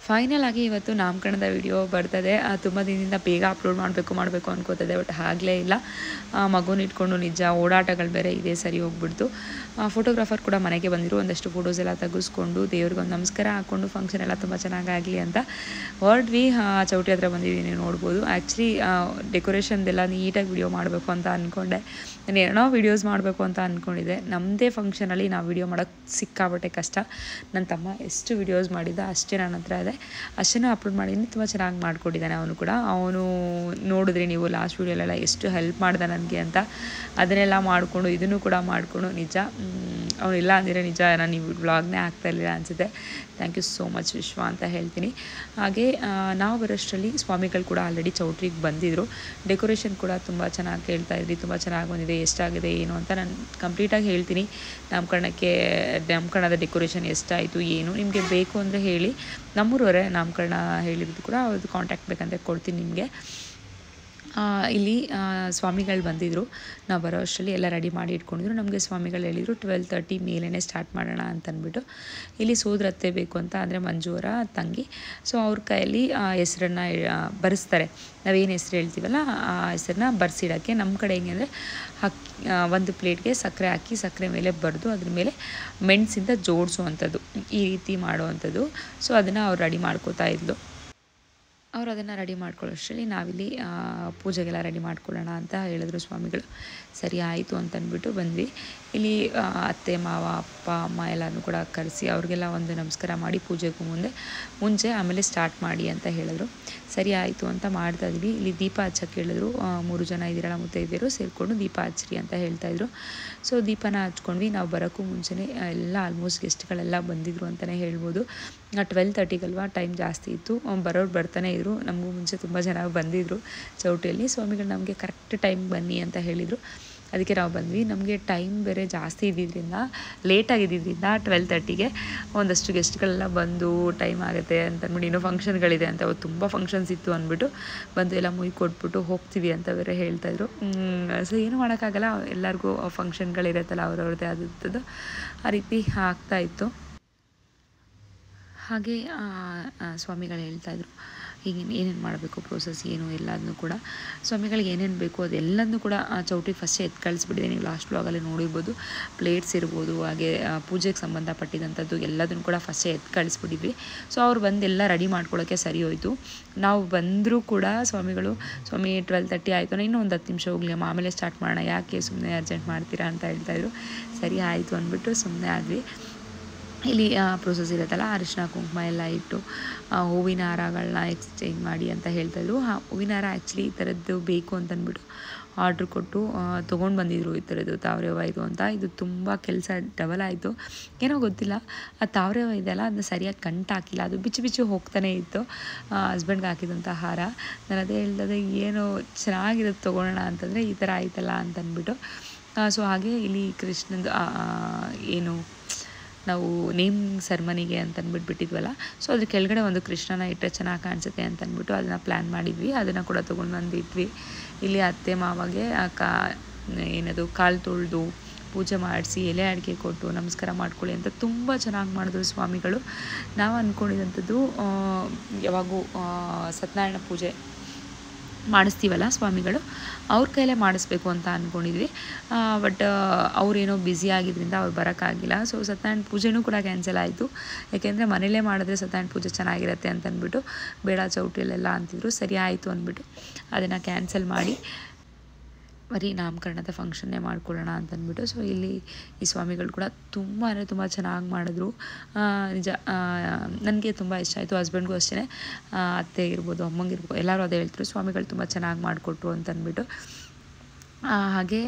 Final ಆಗಿ ಇವತ್ತು ನಾಮಕರಣದ video ಬರ್ತದೆ. ತುಂಬ ದಿನದಿಂದ ಬೇಗ ಅಪ್ಲೋಡ್ ಮಾಡಬೇಕು ಅನ್ಕೋತದೆ, ಬಟ್ ಆಗಲೇ ಇಲ್ಲ. ಮಗುನ ಇಟ್ಕೊಂಡು ನಿಜ ಓಡಾಟಗಳು ಬೇರೆ ಇದೆ, ಸರಿ ಹೋಗ್ಬಿಡ್ತು. ಫೋಟೋಗ್ರಾಫರ್ ಕೂಡ ಮನೆಗೆ ಬಂದಿರು, ಒಂದಷ್ಟು ಫೋಟೋಸ್ ಎಲ್ಲ ತೆಗೆಸ್ಕೊಂಡು ದೇವ್ರಿಗೆ ಒಂದು ನಮಸ್ಕಾರ ಹಾಕ್ಕೊಂಡು ಫಂಕ್ಷನ್ ಎಲ್ಲ ತುಂಬ ಚೆನ್ನಾಗಾಗಲಿ ಅಂತ ಹೊರಡ್ವಿ. ಚೌಟ್ರಿ ಹತ್ರ ಬಂದಿದ್ದೀನಿ, ನೋಡ್ಬೋದು. ಆ್ಯಕ್ಚುಲಿ ಡೆಕೋರೇಷನ್ದೆಲ್ಲ ನೀಟಾಗಿ ವಿಡಿಯೋ ಮಾಡಬೇಕು ಅಂತ ಅಂದ್ಕೊಂಡೆ. ನಾನು ಏನೋ ವೀಡಿಯೋಸ್ ಮಾಡಬೇಕು ಅಂತ ಅಂದ್ಕೊಂಡಿದ್ದೆ. ನಮ್ಮದೇ ಫಂಕ್ಷನಲ್ಲಿ ನಾವು ವೀಡಿಯೋ ಮಾಡೋಕ್ಕೆ ಸಿಕ್ಕಾಬಟ್ಟೆ ಕಷ್ಟ. ನನ್ನ ತಮ್ಮ ಎಷ್ಟು ವೀಡಿಯೋಸ್ ಮಾಡಿದ್ದ ಅಷ್ಟೇ ನನ್ನ ಹತ್ರ ಇದೆ, ಅಷ್ಟೇ ಅಪ್ಲೋಡ್ ಮಾಡಿದ್ದೀನಿ. ತುಂಬ ಚೆನ್ನಾಗಿ ಮಾಡ್ಕೊಟ್ಟಿದ್ದಾನೆ ಅವನು ಕೂಡ. ಅವನು ನೋಡಿದ್ರಿ ನೀವು ಲಾಸ್ಟ್ ವೀಡಿಯೋಲೆಲ್ಲ ಎಷ್ಟು ಹೆಲ್ಪ್ ಮಾಡ್ದೆ ನನಗೆ ಅಂತ. ಅದನ್ನೆಲ್ಲ ಮಾಡಿಕೊಂಡು ಇದನ್ನು ಕೂಡ ಮಾಡಿಕೊಂಡು ನಿಜ ಅವನಿಲ್ಲ ಅಂದಿರೋ ನಿಜ ನಾನು ಈ ವ್ಲಾಗ್ನೇ ಆಗ್ತಾಯಿರಲಿಲ್ಲ ಅನಿಸುತ್ತೆ. ಥ್ಯಾಂಕ್ ಯು ಸೋ ಮಚ್ ವಿಶ್ವ ಅಂತ ಹೇಳ್ತೀನಿ. ಹಾಗೆ ನಾವು ಬರೋಷ್ಟರಲ್ಲಿ ಸ್ವಾಮಿಗಳು ಕೂಡ ಆಲ್ರೆಡಿ ಚೌಟ್ರಿಗೆ ಬಂದಿದ್ದರು. ಡೆಕೋರೇಷನ್ ಕೂಡ ತುಂಬ ಚೆನ್ನಾಗಿ ಕೇಳ್ತಾಯಿದ್ರಿ, ತುಂಬ ಚೆನ್ನಾಗಿ ಬಂದಿದೆ, ಎಷ್ಟಾಗಿದೆ ಏನು ಅಂತ ನಾನು ಕಂಪ್ಲೀಟಾಗಿ ಹೇಳ್ತೀನಿ. ನಾಮಕರಣದ ಡೆಕೋರೇಷನ್ ಎಷ್ಟಾಯಿತು ಏನು ನಿಮಗೆ ಬೇಕು ಅಂದರೆ ಹೇಳಿ. ನಮ್ಮೂರವರೇ ನಾಮಕರಣ ಹೇಳಿರೋದು ಕೂಡ ಅವ್ರದ್ದು ಕಾಂಟ್ಯಾಕ್ಟ್ ಬೇಕಂತ ಕೊಡ್ತೀನಿ ನಿಮಗೆ. ಇಲ್ಲಿ ಸ್ವಾಮಿಗಳು ಬಂದಿದ್ದರು. ನಾವು ಬರೋ ಅಷ್ಟರಲ್ಲಿ ಎಲ್ಲ ರೆಡಿ ಮಾಡಿ ಇಟ್ಕೊಂಡಿದ್ರು. ನಮಗೆ ಸ್ವಾಮಿಗಳು ಹೇಳಿದರು 12:30 ಮೇಲೇ ಸ್ಟಾರ್ಟ್ ಮಾಡೋಣ ಅಂತಂದ್ಬಿಟ್ಟು. ಇಲ್ಲಿ ಸೋದರತ್ತೆ ಬೇಕು ಅಂತ, ಅಂದರೆ ಮಂಜುವರ ತಂಗಿ. ಸೊ ಅವ್ರ ಕೈಯಲ್ಲಿ ಹೆಸರನ್ನು ಬರೆಸ್ತಾರೆ. ನಾವೇನು ಹೆಸ್ರು ಹೇಳ್ತೀವಲ್ಲ ಆ ಹೆಸರನ್ನ ಬರೆಸಿಡೋಕ್ಕೆ. ನಮ್ಮ ಕಡೆ ಹೆಂಗೆ ಅಂದರೆ ಒಂದು ಪ್ಲೇಟ್ಗೆ ಸಕ್ಕರೆ ಹಾಕಿ ಸಕ್ಕರೆ ಮೇಲೆ ಬರೆದು ಅದ್ರ ಮೇಲೆ ಮೆಣಸಿಂದ ಜೋಡಿಸುವಂಥದ್ದು, ಈ ರೀತಿ ಮಾಡುವಂಥದ್ದು. ಸೊ ಅದನ್ನು ಅವ್ರು ರೆಡಿ ಮಾಡ್ಕೋತಾ ಇದ್ಲು. ಅವ್ರು ಅದನ್ನು ರೆಡಿ ಮಾಡ್ಕೊಳ್ಳೋಷ್ಟರಲ್ಲಿ ನಾವಿಲ್ಲಿ ಪೂಜೆಗೆಲ್ಲ ರೆಡಿ ಮಾಡ್ಕೊಳ್ಳೋಣ ಅಂತ ಹೇಳಿದ್ರು ಸ್ವಾಮಿಗಳು. ಸರಿ ಆಯಿತು ಅಂತಂದ್ಬಿಟ್ಟು ಬಂದ್ವಿ. ಇಲ್ಲಿ ಅತ್ತೆ ಮಾವ ಅಪ್ಪ ಅಮ್ಮ ಎಲ್ಲನೂ ಕೂಡ ಕರೆಸಿ ಅವ್ರಿಗೆಲ್ಲ ಒಂದು ನಮಸ್ಕಾರ ಮಾಡಿ ಪೂಜೆಗೂ ಮುಂಚೆ ಆಮೇಲೆ ಸ್ಟಾರ್ಟ್ ಮಾಡಿ ಅಂತ ಹೇಳಿದ್ರು. ಸರಿ ಆಯಿತು ಅಂತ ಮಾಡ್ತಾಯಿದ್ವಿ. ಇಲ್ಲಿ ದೀಪ ಹಚ್ಚಕ್ಕೆ ಹೇಳಿದ್ರು. 3 ಜನ ಇದ್ದೀರಲ್ಲ ಮುತ್ತೈದೆಯರು ಸೇರಿಕೊಂಡು ದೀಪ ಹಚ್ಚಿರಿ ಅಂತ ಹೇಳ್ತಾಯಿದ್ರು. ಸೊ ದೀಪನ ಹಚ್ಕೊಂಡ್ವಿ. ನಾವು ಬರೋಕ್ಕೂ ಮುಂಚೆನೇ ಎಲ್ಲ ಆಲ್ಮೋಸ್ಟ್ ಗೆಸ್ಟ್ಗಳೆಲ್ಲ ಬಂದಿದ್ರು ಅಂತಲೇ ಹೇಳ್ಬೋದು. 12:30ಗಲ್ವ, ಟೈಮ್ ಜಾಸ್ತಿ ಇತ್ತು. ಬರೋರು ಬರ್ತಾನೆ ಇದ್ದರು. ನಮಗೂ ಮುಂಚೆ ತುಂಬ ಜನ ಬಂದಿದ್ದರು ಚೌಟಿಯಲ್ಲಿ. ಸ್ವಾಮಿಗಳು ನಮಗೆ ಕರೆಕ್ಟ್ ಟೈಮ್ ಬನ್ನಿ ಅಂತ ಹೇಳಿದರು. ಅದಕ್ಕೆ ನಾವು ಬಂದ್ವಿ. ನಮಗೆ ಟೈಮ್ ಬೇರೆ ಜಾಸ್ತಿ ಇದ್ದಿದ್ದರಿಂದ, ಲೇಟಾಗಿದ್ದರಿಂದ 12:30ಗೆ ಒಂದಷ್ಟು ಗೆಸ್ಟ್ಗಳೆಲ್ಲ ಬಂದು ಟೈಮ್ ಆಗುತ್ತೆ ಅಂತಂದ್ಬಿಟ್ಟು, ಇನ್ನೂ ಫಂಕ್ಷನ್ಗಳಿದೆ ಅಂತ, ಅವತ್ತು ತುಂಬ ಫಂಕ್ಷನ್ಸ್ ಇತ್ತು ಅಂದ್ಬಿಟ್ಟು ಬಂದು ಎಲ್ಲ ಮುಗಿ ಕೊಟ್ಬಿಟ್ಟು ಹೋಗ್ತೀವಿ ಅಂತ ಬೇರೆ ಹೇಳ್ತಾಯಿದ್ರು. ಸೊ ಏನು ಮಾಡೋಕ್ಕಾಗಲ್ಲ, ಎಲ್ಲರಿಗೂ ಫಂಕ್ಷನ್ಗಳಿರುತ್ತಲ್ಲ ಅವ್ರವ್ರದ್ದೇ ಆದದ್ದು, ಆ ರೀತಿ ಆಗ್ತಾಯಿತ್ತು. ಹಾಗೆ ಸ್ವಾಮಿಗಳು ಹೇಳ್ತಾಯಿದ್ರು ಹೀಗೆ ಏನೇನು ಮಾಡಬೇಕು ಪ್ರೋಸೆಸ್ ಏನು ಎಲ್ಲದನ್ನೂ ಕೂಡ. ಸ್ವಾಮಿಗಳಿಗೆ ಏನೇನು ಬೇಕು ಅದೆಲ್ಲದನ್ನೂ ಕೂಡ ಚೌಟಿಗೆ ಫಸ್ಟೇ ಎತ್ತು ಕಳಿಸ್ಬಿಟ್ಟಿದೆ. ನೀವು ಲಾಸ್ಟ್ ವ್ಲಾಗಲ್ಲಿ ನೋಡಿರ್ಬೋದು. ಪ್ಲೇಟ್ಸ್ ಇರ್ಬೋದು, ಹಾಗೆ ಪೂಜೆಗೆ ಸಂಬಂಧಪಟ್ಟಿದಂಥದ್ದು ಎಲ್ಲದನ್ನು ಕೂಡ ಫಸ್ಟೇ ಎತ್ತು ಕಳಿಸ್ಬಿಟ್ಟಿದ್ವಿ. ಸೊ ಅವ್ರು ಬಂದೆಲ್ಲ ರೆಡಿ ಮಾಡ್ಕೊಳ್ಳೋಕ್ಕೆ ಸರಿ ಹೋಯಿತು. ನಾವು ಬಂದರೂ ಕೂಡ ಸ್ವಾಮಿ 12:30 ಆಯಿತು, ಇನ್ನೂ ಒಂದು 10 ನಿಮಿಷ ಹೋಗಲಿ ಅಮ್ಮ, ಆಮೇಲೆ ಸ್ಟಾರ್ಟ್ ಮಾಡೋಣ, ಯಾಕೆ ಸುಮ್ಮನೆ ಅರ್ಜೆಂಟ್ ಮಾಡ್ತೀರಾ ಅಂತ ಹೇಳ್ತಾಯಿದ್ರು. ಸರಿ ಆಯಿತು ಅಂದ್ಬಿಟ್ಟು ಸುಮ್ಮನೆ ಆದ್ವಿ. ಇಲ್ಲಿ ಪ್ರೊಸೆಸ್ ಇರುತ್ತಲ್ಲ, ಅರಿಶಿನ ಕುಂಕುಮ ಎಲ್ಲ ಇಟ್ಟು ಹೂವಿನ ಹಾರಗಳನ್ನ ಎಕ್ಸ್ಚೇಂಜ್ ಮಾಡಿ ಅಂತ ಹೇಳ್ತಾಯಿದ್ರು. ಹೂವಿನ ಹಾರ ಆ್ಯಕ್ಚುಲಿ ಈ ಥರದ್ದು ಬೇಕು ಅಂತಂದ್ಬಿಟ್ಟು ಆರ್ಡ್ರ್ ಕೊಟ್ಟು ತೊಗೊಂಡು ಬಂದಿದ್ರು. ಈ ಥರದ್ದು ತಾವರೆ ಹೂವು ಇದು ಅಂತ. ಇದು ತುಂಬ ಕೆಲಸ ಡಬಲ್ ಆಯಿತು. ಏನೋ ಗೊತ್ತಿಲ್ಲ, ಆ ತಾವರೆ ಹೂವು ಇದೆಯಲ್ಲ ಅದನ್ನ ಸರಿಯಾಗಿ ಗಂಟು ಹಾಕಿಲ್ಲ, ಅದು ಬಿಚ್ಚಿ ಹೋಗ್ತಾನೆ ಇತ್ತು. ಹಸ್ಬೆಂಡ್ಗೆ ಹಾಕಿದಂಥ ಹಾರ. ನಾನು ಅದೇ ಹೇಳ್ದೆ, ಏನು ಚೆನ್ನಾಗಿರೋದು ತೊಗೊಳ್ಳೋಣ ಅಂತಂದರೆ ಈ ಥರ ಆಯ್ತಲ್ಲ ಅಂತಂದ್ಬಿಟ್ಟು. ಸೊ ಹಾಗೆ ಇಲ್ಲಿ ಕೃಷ್ಣಂದು ಏನು ನಾವು ನೇಮಿಂಗ್ ಸೆರ್ಮನಿಗೆ ಅಂತಂದ್ಬಿಟ್ಟು ಬಿಟ್ಟಿದ್ವಲ್ಲ, ಸೊ ಅದ್ರ ಕೆಳಗಡೆ ಒಂದು ಕೃಷ್ಣನ ಇಟ್ಟರೆ ಚೆನ್ನಾಗಿ ಕಾಣಿಸುತ್ತೆ ಅಂತಂದ್ಬಿಟ್ಟು ಅದನ್ನು ಪ್ಲ್ಯಾನ್ ಮಾಡಿದ್ವಿ. ಅದನ್ನು ಕೂಡ ತೊಗೊಂಡು ಬಂದಿಟ್ವಿ. ಇಲ್ಲಿ ಅತ್ತೆ ಮಾವಾಗೆ ಏನದು ಕಾಲು ತೊಳೆದು ಪೂಜೆ ಮಾಡಿಸಿ ಎಲೆ ಅಡಿಕೆ ಕೊಟ್ಟು ನಮಸ್ಕಾರ ಮಾಡ್ಕೊಳ್ಳಿ ಅಂತ ತುಂಬ ಚೆನ್ನಾಗಿ ಮಾಡಿದ್ರು ಸ್ವಾಮಿಗಳು. ನಾವು ಅಂದ್ಕೊಂಡಿದ್ದಂಥದ್ದು ಯಾವಾಗೂ ಸತ್ಯನಾರಾಯಣ ಪೂಜೆ ಮಾಡಿಸ್ತೀವಲ್ಲ ಸ್ವಾಮಿಗಳು, ಅವ್ರ ಕೈಲೇ ಮಾಡಿಸ್ಬೇಕು ಅಂತ ಅಂದ್ಕೊಂಡಿದ್ವಿ. ಬಟ್ ಅವರೇನೋ ಬ್ಯುಸಿ ಆಗಿದ್ದರಿಂದ ಅವ್ರು ಬರೋಕ್ಕಾಗಿಲ್ಲ. ಸೊ ಸತ್ಯನಾರಾಯಣ ಪೂಜೆನೂ ಕೂಡ ಕ್ಯಾನ್ಸಲ್ ಆಯಿತು. ಯಾಕೆಂದರೆ ಮನೇಲೇ ಮಾಡಿದ್ರೆ ಸತ್ಯನಾರಾಯಣ ಪೂಜೆ ಚೆನ್ನಾಗಿರುತ್ತೆ ಅಂತಂದ್ಬಿಟ್ಟು ಬೇಡ ಚೌಟಿಯಲ್ಲೆಲ್ಲ ಅಂತಿದ್ರು. ಸರಿ ಆಯಿತು ಅಂದ್ಬಿಟ್ಟು ಅದನ್ನು ಕ್ಯಾನ್ಸಲ್ ಮಾಡಿ ಬರೀ ನಾಮಕರಣದ ಫಂಕ್ಷನ್ನೇ ಮಾಡ್ಕೊಳ್ಳೋಣ ಅಂತಂದ್ಬಿಟ್ಟು. ಸೊ ಇಲ್ಲಿ ಈ ಸ್ವಾಮಿಗಳು ಕೂಡ ತುಂಬ ಚೆನ್ನಾಗಿ ಮಾಡಿದ್ರು. ನಿಜ ನನಗೆ ತುಂಬ ಇಷ್ಟ ಆಯಿತು. ಹಸ್ಬೆಂಡ್ಗೂ ಅಷ್ಟೇ, ಅತ್ತೆ ಇರ್ಬೋದು ಅಮ್ಮಂಗಿರ್ಬೋದು ಎಲ್ಲರೂ ಅದೇ ಹೇಳ್ತಾರೆ, ಸ್ವಾಮಿಗಳು ತುಂಬ ಚೆನ್ನಾಗಿ ಮಾಡಿಕೊಟ್ರು ಅಂತಂದ್ಬಿಟ್ಟು. ಹಾಗೆ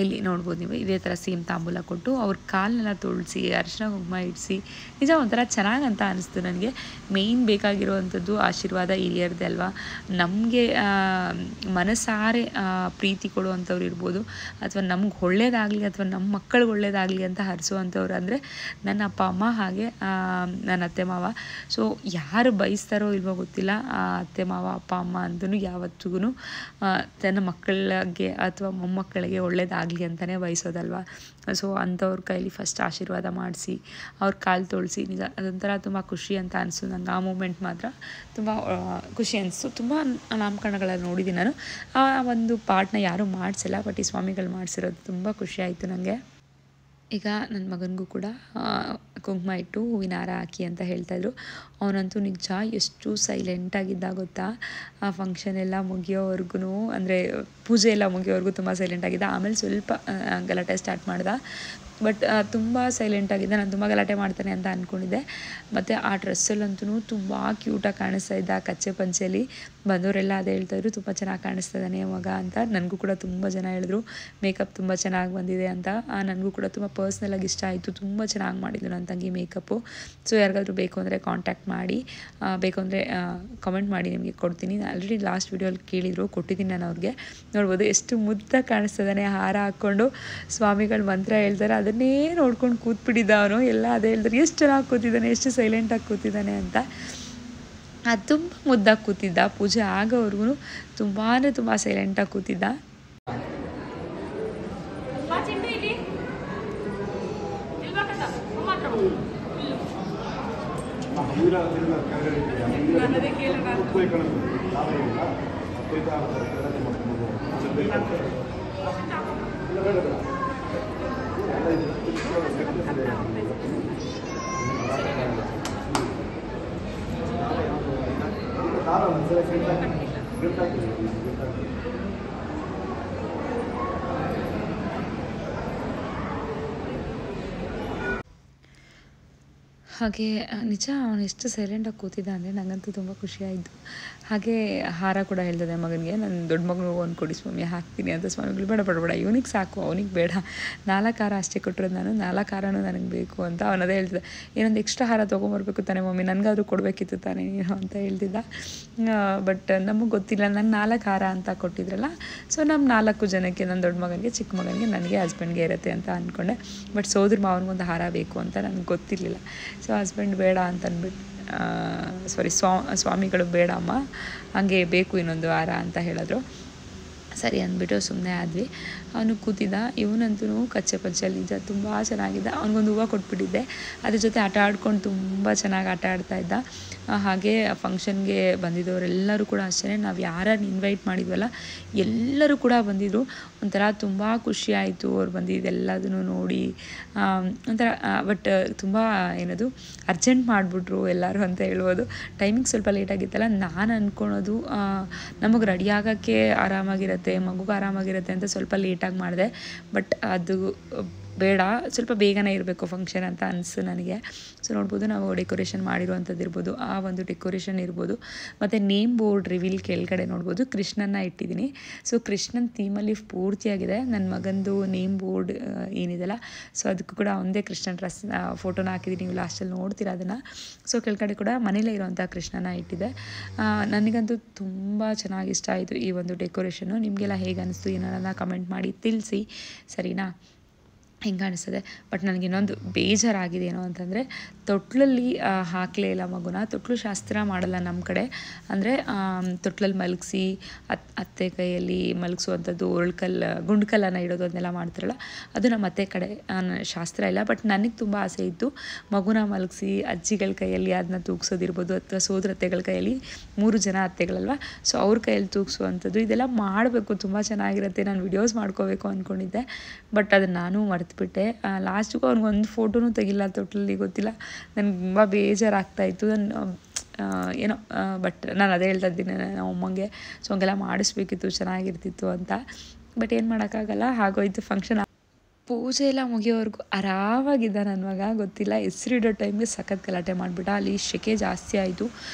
ಇಲ್ಲಿ ನೋಡ್ಬೋದು ನೀವು, ಇದೇ ಥರ ಸೇಮ್ ತಾಂಬೂಲ ಕೊಟ್ಟು ಅವ್ರ ಕಾಲನ್ನೆಲ್ಲ ತೊಳಿಸಿ ಅರಿಶಿನ ಕುಂಕುಮ ಇಡಿಸಿ ನಿಜ ಒಂಥರ ಚೆನ್ನಾಗಿ ಅಂತ ಅನಿಸ್ತು ನನಗೆ. ಮೇಯ್ನ್ ಬೇಕಾಗಿರೋವಂಥದ್ದು ಆಶೀರ್ವಾದ ಹಿರಿಯರ್ದೆ ಅಲ್ವಾ. ನಮಗೆ ಮನಸಾರೆ ಪ್ರೀತಿ ಕೊಡುವಂಥವ್ರು ಇರ್ಬೋದು, ಅಥವಾ ನಮ್ಗೆ ಒಳ್ಳೇದಾಗಲಿ ಅಥವಾ ನಮ್ಮ ಮಕ್ಕಳಿಗೆ ಒಳ್ಳೇದಾಗಲಿ ಅಂತ ಹರಿಸುವಂಥವ್ರು ಅಂದರೆ ನನ್ನ ಅಪ್ಪ ಅಮ್ಮ, ಹಾಗೆ ನನ್ನ ಅತ್ತೆ ಮಾವ. ಸೊ ಯಾರು ಬಯಸ್ತಾರೋ ಇಲ್ವೋ ಗೊತ್ತಿಲ್ಲ, ಅತ್ತೆ ಮಾವ ಅಪ್ಪ ಅಮ್ಮ ಅಂತೂ ಯಾವತ್ತಿಗೂ ತನ್ನ ಮಕ್ಕಳಿಗೆ ಅಥವಾ ಮೊಮ್ಮಕ್ಕಳಿಗೆ ಒಳ್ಳೇದಾಗಲಿ ಅಂತಲೇ ಬಯಸೋದಲ್ವ. ಸೊ ಅಂಥವ್ರ ಕೈಲಿ ಫಸ್ಟ್ ಆಶೀರ್ವಾದ ಮಾಡಿಸಿ ಅವ್ರ ಕಾಲು ತೊಳಿಸಿ ನಿಜ ಅದೊಂಥರ ತುಂಬ ಖುಷಿ ಅಂತ ಅನಿಸ್ತು ನಂಗೆ. ಆ ಮೂಮೆಂಟ್ ಮಾತ್ರ ತುಂಬ ಖುಷಿ ಅನಿಸ್ತು. ತುಂಬ ನಾಮಕರಣಗಳಲ್ಲಿ ನೋಡಿದ್ದೀನಿ ನಾನು. ಆ ಒಂದು ಪಾರ್ಟ್ನ ಯಾರೂ ಮಾಡಿಸಿಲ್ಲ, ಬಟ್ ಈ ಸ್ವಾಮಿಗಳು ಮಾಡಿಸಿರೋದು ತುಂಬ ಖುಷಿ ಆಯಿತು ನನಗೆ. ಈಗ ನನ್ನ ಮಗನಿಗೂ ಕೂಡ ಕುಂಕುಮ ಇಟ್ಟು ಹೂವಿನ ಹಾರ ಹಾಕಿ ಅಂತ ಹೇಳ್ತಾಯಿದ್ರು. ಅವನಂತೂ ನಿಜ ಎಷ್ಟು ಸೈಲೆಂಟಾಗಿದ್ದ ಗೊತ್ತಾ. ಆ ಫಂಕ್ಷನ್ ಎಲ್ಲ ಮುಗಿಯೋವರೆಗೂ ಅಂದರೆ ಪೂಜೆ ಎಲ್ಲ ಮುಗಿಯೋವರೆಗೂ ತುಂಬ ಸೈಲೆಂಟಾಗಿದ್ದ. ಆಮೇಲೆ ಸ್ವಲ್ಪ ಗಲಾಟೆ ಸ್ಟಾರ್ಟ್ ಮಾಡ್ದೆ, ಬಟ್ ತುಂಬ ಸೈಲೆಂಟಾಗಿದ್ದ. ನಾನು ತುಂಬ ಗಲಾಟೆ ಮಾಡ್ತಾನೆ ಅಂತ ಅಂದ್ಕೊಂಡಿದ್ದೆ. ಮತ್ತು ಆ ಡ್ರೆಸ್ಸಲ್ಲಂತೂ ತುಂಬ ಕ್ಯೂಟಾಗಿ ಕಾಣಿಸ್ತಾ ಇದ್ದ. ಕಚ್ಚೆ ಪಂಚೆಯಲ್ಲಿ ಬಂದವರೆಲ್ಲ ಅದೇ ಹೇಳ್ತಾಯಿದ್ರು, ತುಂಬ ಚೆನ್ನಾಗಿ ಕಾಣಿಸ್ತಾ ಇದ್ದಾನೆ ಮಗ ಅಂತ. ನನಗೂ ಕೂಡ ತುಂಬ ಜನ ಹೇಳಿದ್ರು ಮೇಕಪ್ ತುಂಬ ಚೆನ್ನಾಗಿ ಬಂದಿದೆ ಅಂತ. ನನಗೂ ಕೂಡ ತುಂಬ ಪರ್ಸ್ನಲಾಗಿ ಇಷ್ಟ ಆಯಿತು. ತುಂಬ ಚೆನ್ನಾಗಿ ಮಾಡಿದ್ರು ನನ್ನ ತಂಗಿ ಮೇಕಪ್ಪು. ಸೊ ಯಾರಿಗಾದ್ರೂ ಬೇಕು ಅಂದರೆ ಕಾಂಟ್ಯಾಕ್ಟ್ ಮಾಡಿ, ಬೇಕು ಅಂದರೆ ಕಮೆಂಟ್ ಮಾಡಿ, ನಿಮಗೆ ಕೊಡ್ತೀನಿ. ಆಲ್ರೆಡಿ ಲಾಸ್ಟ್ ವೀಡಿಯೋಲ್ಲಿ ಕೇಳಿದರು, ಕೊಟ್ಟಿದ್ದೀನಿ ನಾನು ಅವ್ರಿಗೆ. ನೋಡ್ಬೋದು ಎಷ್ಟು ಮುದ್ದಾಗಿ ಕಾಣಿಸ್ತಿದ್ದಾನೆ ಹಾರ ಹಾಕ್ಕೊಂಡು. ಸ್ವಾಮಿಗಳು ಮಂತ್ರ ಹೇಳ್ತಾರೆ, ಅದನ್ನೇ ನೋಡ್ಕೊಂಡು ಕೂತ್ಬಿಟ್ಟಿದ್ದ ಅವನು. ಎಲ್ಲ ಅದೇ ಹೇಳ್ತಾರೆ, ಎಷ್ಟು ಚೆನ್ನಾಗಿ ಕೂತಿದ್ದಾನೆ, ಎಷ್ಟು ಸೈಲೆಂಟಾಗಿ ಕೂತಿದ್ದಾನೆ ಅಂತ. ಅದು ತುಂಬ ಮುದ್ದಾಗಿ ಕೂತಿದ್ದ. ಪೂಜೆ ಆಗೋವರೆಗೂ ತುಂಬಾ ತುಂಬ ಸೈಲೆಂಟಾಗಿ ಕೂತಿದ್ದ. ಹಾಗೆ ನಿಜ ಅವನು ಎಷ್ಟು ಸೈಲೆಂಟಾಗಿ ಕೂತಿದ್ದ ಅಂದರೆ ನನಗಂತೂ ತುಂಬ ಖುಷಿಯಾಯಿತು. ಹಾಗೆ ಹಾರ ಕೂಡ ಹೇಳ್ತದೆ ಮಗನಿಗೆ, ನನ್ನ ದೊಡ್ಡ ಮಗನಿಗೆ ಒಂದು ಕೊಡಿ ಸ್ವಾಮಿ ಹಾಕ್ತೀನಿ ಅಂತ. ಸ್ವಾಮಿಗಳು ಬೇಡ ಇವನಿಗೆ ಸಾಕು, ಅವನಿಗೆ ಬೇಡ, 4 ಹಾರ ಅಷ್ಟೇ ಕೊಟ್ಟಿರೋದು ನಾನು, 4 ಹಾರನೂ ನನಗೆ ಬೇಕು ಅಂತ ಅವನದೇ ಹೇಳ್ತಿದ್ದ. ಏನೊಂದು ಎಕ್ಸ್ಟ್ರಾ ಹಾರ ತೊಗೊಂಬರ್ಬೇಕು ತಾನೇ ಮಮ್ಮಿ, ನನಗಾದ್ರೂ ಕೊಡಬೇಕಿತ್ತು ತಾನೇ ನೀನು ಅಂತ ಹೇಳ್ತಿದ್ದ. ಬಟ್ ನಮಗೆ ಗೊತ್ತಿಲ್ಲ, ನಾನು 4 ಹಾರ ಅಂತ ಕೊಟ್ಟಿದ್ರಲ್ಲ. ಸೊ ನಮ್ಮ 4 ಜನಕ್ಕೆ, ನನ್ನ ದೊಡ್ಡ ಮಗನಿಗೆ, ಚಿಕ್ಕ ಮಗನಿಗೆ, ನನಗೆ, ಹಸ್ಬೆಂಡ್ಗೆ ಇರುತ್ತೆ ಅಂತ ಅಂದ್ಕೊಂಡೆ. ಬಟ್ ಸೋದ್ರ ಮಾವನಿಗೊಂದು ಹಾರ ಬೇಕು ಅಂತ ನನಗೆ ಗೊತ್ತಿರಲಿಲ್ಲ. ಸೊ ಹಸ್ಬೆಂಡ್ ಬೇಡ ಅಂತ ಅಂದ್ಬಿಟ್ಟು ಸ್ವಾಮಿಗಳು ಬೇಡ ಅಮ್ಮ, ಹಾಗೆ ಬೇಕು ಇನ್ನೊಂದು ಹಾರ ಅಂತ ಹೇಳಿದ್ರು. ಸರಿ ಅಂದ್ಬಿಟ್ಟು ಸುಮ್ಮನೆ ಆದ್ವಿ. ಅವನು ಕೂತಿದ್ದ. ಇವನಂತೂ ಕಚ್ಚೆ ಪಂಚೆಯಲ್ಲಿ ನಿಜ ತುಂಬ ಚೆನ್ನಾಗಿದ್ದ. ಅವ್ನಿಗೊಂದು ಹೂವು ಕೊಟ್ಬಿಟ್ಟಿದ್ದೆ, ಅದ್ರ ಜೊತೆ ಆಟ ಆಡ್ಕೊಂಡು ತುಂಬ ಚೆನ್ನಾಗಿ ಆಟ ಆಡ್ತಾಯಿದ್ದ. ಹಾಗೆ ಫಂಕ್ಷನ್ಗೆ ಬಂದಿದ್ದವರೆಲ್ಲರೂ ಕೂಡ ಅಷ್ಟೇ, ನಾವು ಯಾರನ್ನು ಇನ್ವೈಟ್ ಮಾಡಿದ್ವಲ್ಲ ಎಲ್ಲರೂ ಕೂಡ ಬಂದಿದ್ದರು. ಒಂಥರ ತುಂಬ ಖುಷಿ ಆಯಿತು ಅವ್ರು ಬಂದಿದ್ದೆಲ್ಲದನ್ನು ನೋಡಿ. ಒಂಥರ ಬಟ್ ತುಂಬ ಏನದು ಅರ್ಜೆಂಟ್ ಮಾಡಿಬಿಟ್ರು ಎಲ್ಲರೂ ಅಂತ ಹೇಳ್ಬೋದು. ಟೈಮಿಂಗ್ ಸ್ವಲ್ಪ ಲೇಟಾಗಿತ್ತಲ್ಲ. ನಾನು ಅಂದ್ಕೊಳೋದು ನಮಗೆ ರೆಡಿ ಆಗೋಕ್ಕೆ ಆರಾಮಾಗಿರುತ್ತೆ, ಮಗುಗೆ ಆರಾಮಾಗಿರುತ್ತೆ ಅಂತ ಸ್ವಲ್ಪ ಲೇಟಾಗಿ ಮಾಡಿದೆ. ಬಟ್ ಅದು ಬೇಡ, ಸ್ವಲ್ಪ ಬೇಗನೆ ಇರಬೇಕು ಫಂಕ್ಷನ್ ಅಂತ ಅನಿಸ್ತು ನನಗೆ. ಸೊ ನೋಡ್ಬೋದು ನಾವು ಡೆಕೋರೇಷನ್ ಮಾಡಿರುವಂಥದ್ದು ಇರ್ಬೋದು, ಆ ಒಂದು ಡೆಕೋರೇಷನ್ ಇರ್ಬೋದು. ಮತ್ತು ನೇಮ್ ಬೋರ್ಡ್ ರಿವೀಲ್ ಕೆಳಗಡೆ ನೋಡ್ಬೋದು ಕೃಷ್ಣನ ಇಟ್ಟಿದ್ದೀನಿ. ಸೊ ಕೃಷ್ಣನ ಥೀಮಲ್ಲಿ ಪೂರ್ತಿಯಾಗಿದೆ. ನನ್ನ ಮಗಂದು ನೇಮ್ ಬೋರ್ಡ್ ಏನಿದೆಲ್ಲ, ಸೊ ಅದಕ್ಕೂ ಕೂಡ ಒಂದೇ ಕೃಷ್ಣನ ಡ್ರೆಸ್ ಫೋಟೋನ ಹಾಕಿದ್ದೀನಿ, ನೀವು ಲಾಸ್ಟಲ್ಲಿ ನೋಡ್ತೀರಾ ಅದನ್ನು. ಸೊ ಕೆಳಗಡೆ ಕೂಡ ಮನೇಲೇ ಇರೋವಂಥ ಕೃಷ್ಣನ ಇಟ್ಟಿದೆ. ನನಗಂತೂ ತುಂಬ ಚೆನ್ನಾಗಿ ಇಷ್ಟ ಆಯಿತು ಈ ಒಂದು ಡೆಕೋರೇಷನ್ನು. ನಿಮಗೆಲ್ಲ ಹೇಗೆ ಅನಿಸ್ತು ಏನಾರ ಕಮೆಂಟ್ ಮಾಡಿ ತಿಳಿಸಿ, ಸರಿನಾ? ಹಿಂಗೆ ಅನಿಸ್ತದೆ. ಬಟ್ ನನಗೆ ಇನ್ನೊಂದು ಬೇಜಾರಾಗಿದೆ ಏನು ಅಂತಂದರೆ, ತೊಟ್ಲಲ್ಲಿ ಹಾಕಲೇ ಇಲ್ಲ ಮಗುನ. ತೊಟ್ಲು ಶಾಸ್ತ್ರ ಮಾಡಲ್ಲ ನಮ್ಮ ಕಡೆ. ಅಂದರೆ ತೊಟ್ಲಲ್ಲಿ ಮಲಗಿಸಿ ಅತ್ತೆ ಕೈಯಲ್ಲಿ ಮಲಗಿಸುವಂಥದ್ದು, ಗುಂಡ್ಕಲ್ಲನ್ನು ಇಡೋದು ಅದನ್ನೆಲ್ಲ ಮಾಡ್ತಾರಲ್ಲ, ಅದು ನಮ್ಮ ಅತ್ತೆ ಕಡೆ ಶಾಸ್ತ್ರ ಇಲ್ಲ. ಬಟ್ ನನಗೆ ತುಂಬ ಆಸೆ ಇತ್ತು ಮಗುನ ಮಲಗಿಸಿ ಅಜ್ಜಿಗಳ ಕೈಯಲ್ಲಿ ಅದನ್ನ ತೂಗಿಸೋದಿರ್ಬೋದು, ಅಥವಾ ಸೋದರತ್ತೆಗಳ ಕೈಯಲ್ಲಿ, 3 ಜನ ಅತ್ತೆಗಳಲ್ವ, ಸೊ ಅವ್ರ ಕೈಯಲ್ಲಿ ತೂಗಿಸುವಂಥದ್ದು, ಇದೆಲ್ಲ ಮಾಡಬೇಕು, ತುಂಬ ಚೆನ್ನಾಗಿರುತ್ತೆ. ನಾನು ವಿಡಿಯೋಸ್ ಮಾಡ್ಕೋಬೇಕು ಅಂದ್ಕೊಂಡಿದ್ದೆ, ಬಟ್ ಅದನ್ನು ನಾನು ಮರೆತುಬಿಟ್ಟೆ. ಲಾಸ್ಟಿಗೂ ಅವ್ನಿಗೊಂದು ಫೋಟೋನೂ ತೆಗಿಲ್ಲ ತೊಟ್ಲಲ್ಲಿ, ಗೊತ್ತಿಲ್ಲ, ನನಗೆ ತುಂಬ ಬೇಜಾರಾಗ್ತಾಯಿತ್ತು. ನಾನು ಏನೋ ಬಟ್ ನಾನು ಅದೇ ಹೇಳ್ತಾ ಇದ್ದೀನಿ ನಮ್ಮ ಅಮ್ಮಂಗೆ, ಸೊ ಹಂಗೆಲ್ಲ ಮಾಡಿಸ್ಬೇಕಿತ್ತು, ಚೆನ್ನಾಗಿರ್ತಿತ್ತು ಅಂತ. ಬಟ್ ಏನು ಮಾಡೋಕ್ಕಾಗಲ್ಲ, ಹಾಗೋಯ್ತು ಫಂಕ್ಷನ್. ಪೂಜೆ ಎಲ್ಲ ಮುಗಿಯೋವರೆಗೂ ಆರಾಮಾಗಿದ್ದ ನನ್ನ ಮಗ. ಗೊತ್ತಿಲ್ಲ, ಹೆಸರಿಡೋ ಟೈಮ್ಗೆ ಸಖತ್ ಗಲಾಟೆ ಮಾಡಿಬಿಟ್ಟ. ಅಲ್ಲಿ ಸೆಕೆ ಜಾಸ್ತಿ ಆಯಿತು